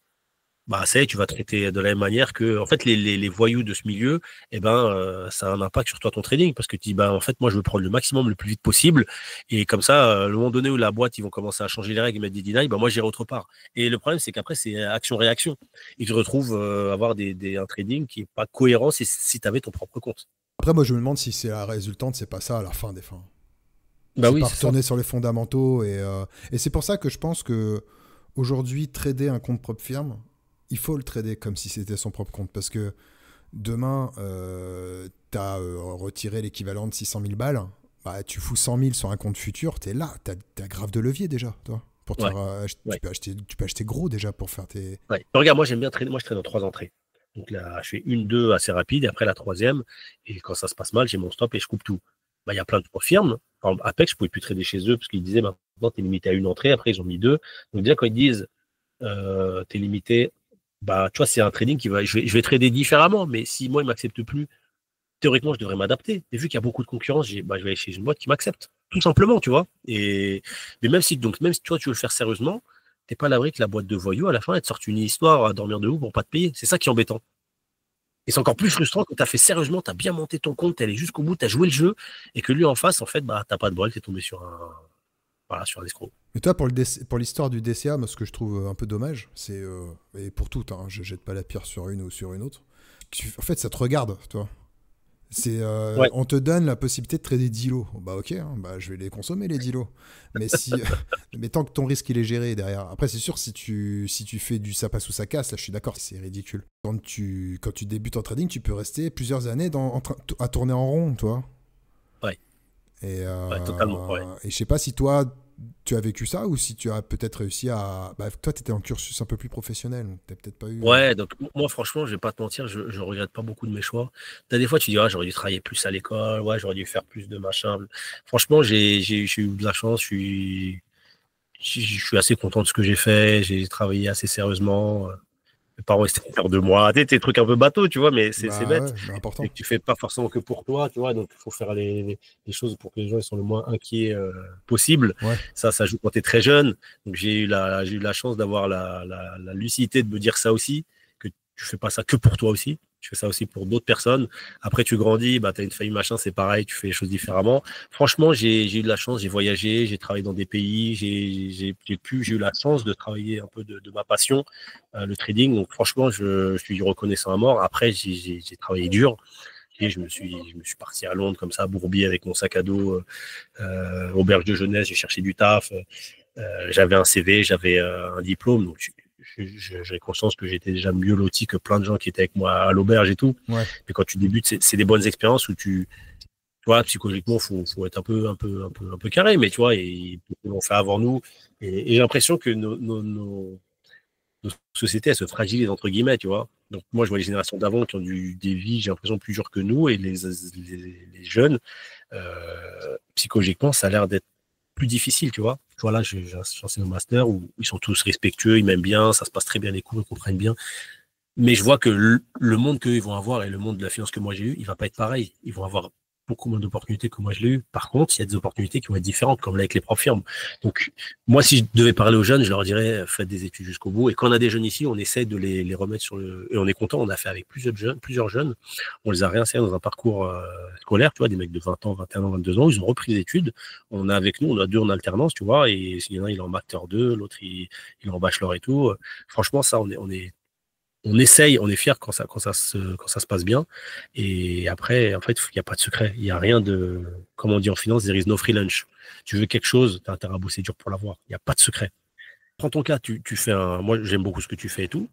bah ça y est, tu vas traiter de la même manière que, en fait, les voyous de ce milieu, eh ben, ça a un impact sur toi, ton trading, parce que tu dis, bah, en fait, moi, je veux prendre le maximum le plus vite possible, et comme ça, le moment donné où la boîte, ils vont commencer à changer les règles et mettre des deny, bah, moi, j'irai autre part. Et le problème, c'est qu'après, c'est action-réaction. Ils te retrouvent avoir un trading qui est pas cohérent si tu avais ton propre compte. Après, moi, je me demande si c'est la résultante, c'est pas ça à la fin des fins. Bah C'est oui, pas c'est ça. retourner sur les fondamentaux et c'est pour ça que je pense que aujourd'hui, trader un compte propre firme, il faut le trader comme si c'était son propre compte parce que demain, tu as retiré l'équivalent de 600 000 balles, bah, tu fous 100 000 sur un compte futur, tu es là, tu as grave de levier déjà, toi. Pour te Ouais, faire, ouais, tu peux acheter gros déjà pour faire tes. ouais. Regarde, moi, j'aime bien trader. Moi, je trade en 3 entrées. Donc là, je fais une, deux assez rapide, et après la troisième, et quand ça se passe mal, j'ai mon stop et je coupe tout. Bah, il y a plein de firmes. Par exemple, Apex, je pouvais plus trader chez eux parce qu'ils disaient maintenant, tu es limité à une entrée. Après, ils ont mis deux. Donc, déjà, quand ils disent tu es limité, bah, tu vois, c'est un trading je vais trader différemment. Mais si moi, ils ne m'acceptent plus, théoriquement, je devrais m'adapter. Et vu qu'il y a beaucoup de concurrence, je vais aller chez une boîte qui m'accepte. Tout simplement, tu vois. Mais même si toi, tu veux le faire sérieusement, t'es pas à l'abri que la boîte de voyous, à la fin, elle te sorte une histoire à dormir debout pour pas te payer. C'est ça qui est embêtant. Et c'est encore plus frustrant que tu as fait sérieusement, tu as bien monté ton compte, tu es allé jusqu'au bout, tu as joué le jeu, et que lui en face, en fait, bah, t'as pas de bol, tu es tombé sur un escroc. Mais toi, pour l'histoire du DCA, moi, ce que je trouve un peu dommage, c'est, et pour toutes, hein, je jette pas la pierre sur une ou sur une autre, en fait, ça te regarde, toi. Ouais, On te donne la possibilité de trader 10 lots. Bah ok, hein, bah, je vais les consommer les 10 lots. Mais, mais tant que ton risque il est géré derrière. Après c'est sûr si tu fais du ça passe ou ça casse, là je suis d'accord, c'est ridicule. Quand tu débutes en trading, tu peux rester plusieurs années à tourner en rond, toi. ouais, Et, ouais, totalement, ouais. et je sais pas si toi tu as vécu ça ou si tu as peut-être réussi à. Bah, toi tu étais en cursus un peu plus professionnel, donc t'as peut-être pas eu. Ouais, donc moi, franchement, je vais pas te mentir, je regrette pas beaucoup de mes choix. T'as des fois, tu dis, ah, j'aurais dû travailler plus à l'école, ouais, j'aurais dû faire plus de machin. Franchement, j'ai eu de la chance, je suis assez content de ce que j'ai fait, j'ai travaillé assez sérieusement. Mes parents étaient fiers de moi. Tu sais, des trucs un peu bateau, tu vois, mais c'est Bah bête. ouais, mais C'est important. que tu fais pas forcément que pour toi, tu vois, donc il faut faire les choses pour que les gens ils sont le moins inquiets possible. Ouais. Ça joue quand tu es très jeune. Donc j'ai eu la chance d'avoir la lucidité de me dire ça aussi, que tu fais pas ça que pour toi aussi. Tu fais ça aussi pour d'autres personnes. Après, tu grandis, bah, tu as une famille, machin, c'est pareil, tu fais les choses différemment. Franchement, j'ai eu de la chance, j'ai voyagé, j'ai travaillé dans des pays, j'ai eu la chance de travailler un peu de ma passion, le trading. Donc franchement, je suis reconnaissant à mort. Après, j'ai travaillé dur. Et je me suis parti à Londres comme ça, à Bourbier avec mon sac à dos, auberge de jeunesse. J'ai cherché du taf. J'avais un CV, j'avais un diplôme. Donc j'ai conscience que j'étais déjà mieux loti que plein de gens qui étaient avec moi à l'auberge et tout. Ouais. Mais quand tu débutes, c'est des bonnes expériences où tu vois, psychologiquement, faut être un peu carré. Mais tu vois, et beaucoup l'ont fait avant nous. Et j'ai l'impression que nos sociétés, elles se fragilisent, entre guillemets, tu vois. Donc, moi, je vois les générations d'avant qui ont des vies, j'ai l'impression, plus dures que nous, et les jeunes, psychologiquement, ça a l'air d'être plus difficile, tu vois. Voilà, j'enseigne au master où ils sont tous respectueux, ils m'aiment bien, ça se passe très bien les cours, ils comprennent bien. Mais je vois que le monde qu'ils vont avoir et le monde de la finance que moi j'ai eu, il va pas être pareil. Ils vont avoir beaucoup moins d'opportunités que moi je l'ai eu. Par contre, il y a des opportunités qui vont être différentes, comme là avec les propres firmes. Donc, moi, si je devais parler aux jeunes, je leur dirais, faites des études jusqu'au bout. Et quand on a des jeunes ici, on essaie de les remettre sur le... Et on est content, on a fait avec plusieurs jeunes. On les a réinsérés dans un parcours scolaire, tu vois, des mecs de 20 ans, 21 ans, 22 ans, ils ont repris des études. On a avec nous, on a deux en alternance, tu vois, et il y en a, il est en master 2, l'autre, il est en bachelor et tout. Franchement, ça, on essaye, on est fier quand ça se passe bien. Et après, en fait, il n'y a pas de secret. Il n'y a rien de, comme on dit en finance, there is no free lunch. Tu veux quelque chose, tu as intérêt à bosser dur pour l'avoir. Il n'y a pas de secret. Prends ton cas, tu fais moi, j'aime beaucoup ce que tu fais et tout.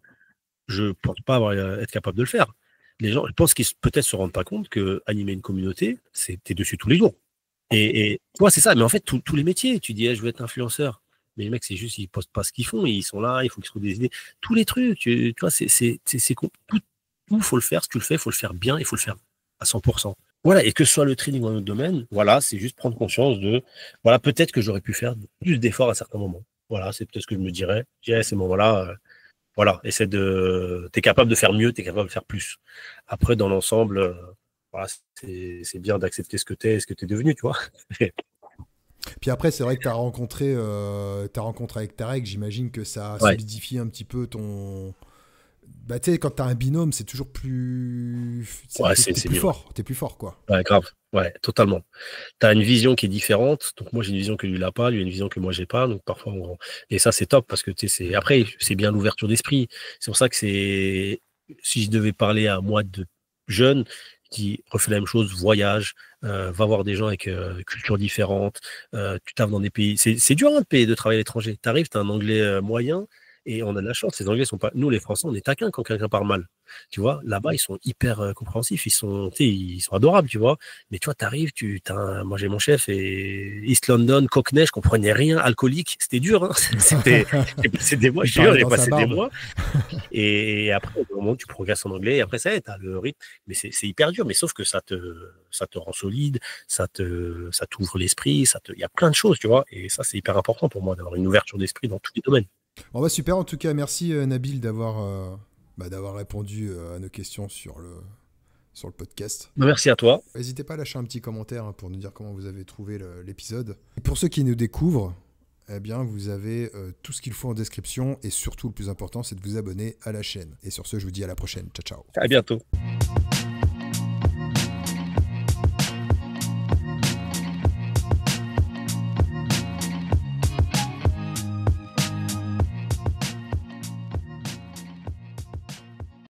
Je ne pense pas être capable de le faire. Les gens, je pense qu'ils peut-être se rendent pas compte que animer une communauté, t'es dessus tous les jours. Et toi, c'est ça. Mais en fait, tous les métiers, tu dis, je veux être influenceur. Mais les mecs, c'est juste, ils postent pas ce qu'ils font. Ils sont là, il faut qu'ils trouvent des idées. Tous les trucs, tu vois, tout, faut le faire. Si tu le fais, il faut le faire bien, il faut le faire à 100%. Voilà. Et que ce soit le trading ou un autre domaine, voilà, c'est juste prendre conscience voilà, peut-être que j'aurais pu faire plus d'efforts à certains moments. Voilà, c'est peut-être ce que je me dirais. Je dirais à ces moments-là, voilà, t'es capable de faire mieux, t'es capable de faire plus. Après, dans l'ensemble, voilà, c'est bien d'accepter ce que t'es et ce que t'es devenu, tu vois. Puis après, c'est vrai que t'as rencontré avec Tarek, j'imagine que ça a Ouais. solidifié un petit peu ton. Bah, tu sais, quand t'as un binôme, c'est toujours plus. Ouais, T'es c'est plus mieux. fort, t'es plus fort, quoi. Ouais, grave. Ouais, totalement. Tu as une vision qui est différente. Donc, moi, j'ai une vision que lui n'a pas. Lui a une vision que moi, j'ai pas. Donc, parfois, et ça, c'est top parce que, tu sais, après, c'est bien l'ouverture d'esprit. C'est pour ça que si je devais parler à moi de jeunes qui refait la même chose, voyage, va voir des gens avec cultures différentes, tu taffes dans des pays. C'est dur, hein, de travailler à l'étranger. Tu arrives, tu as un anglais moyen. Et on a de la chance, les Anglais sont pas. Nous, les Français, on est taquins quand quelqu'un parle mal. Tu vois, là-bas, ils sont hyper compréhensifs, tu sais, ils sont adorables, tu vois. Mais tu vois, t'arrives, moi j'ai mon chef et East London, Cockney, je comprenais rien, alcoolique, c'était dur, hein. J'ai passé des mois, Il je te jure, parlait j'ai dans sa passé des barbe. mois. Et après, au moment où tu progresses en anglais, et après ça, t'as le rythme, mais c'est hyper dur. Mais sauf que ça te rend solide, ça t'ouvre l'esprit, il y a plein de choses, tu vois. Et ça, c'est hyper important pour moi d'avoir une ouverture d'esprit dans tous les domaines. Bon, bah, super, en tout cas, merci Nabil d'avoir répondu à nos questions sur le podcast. Bah, merci à toi. N'hésitez pas à lâcher un petit commentaire, hein, pour nous dire comment vous avez trouvé l'épisode. Et pour ceux qui nous découvrent, eh bien, vous avez tout ce qu'il faut en description. Et surtout, le plus important, c'est de vous abonner à la chaîne. Et sur ce, je vous dis à la prochaine. Ciao, ciao. À bientôt.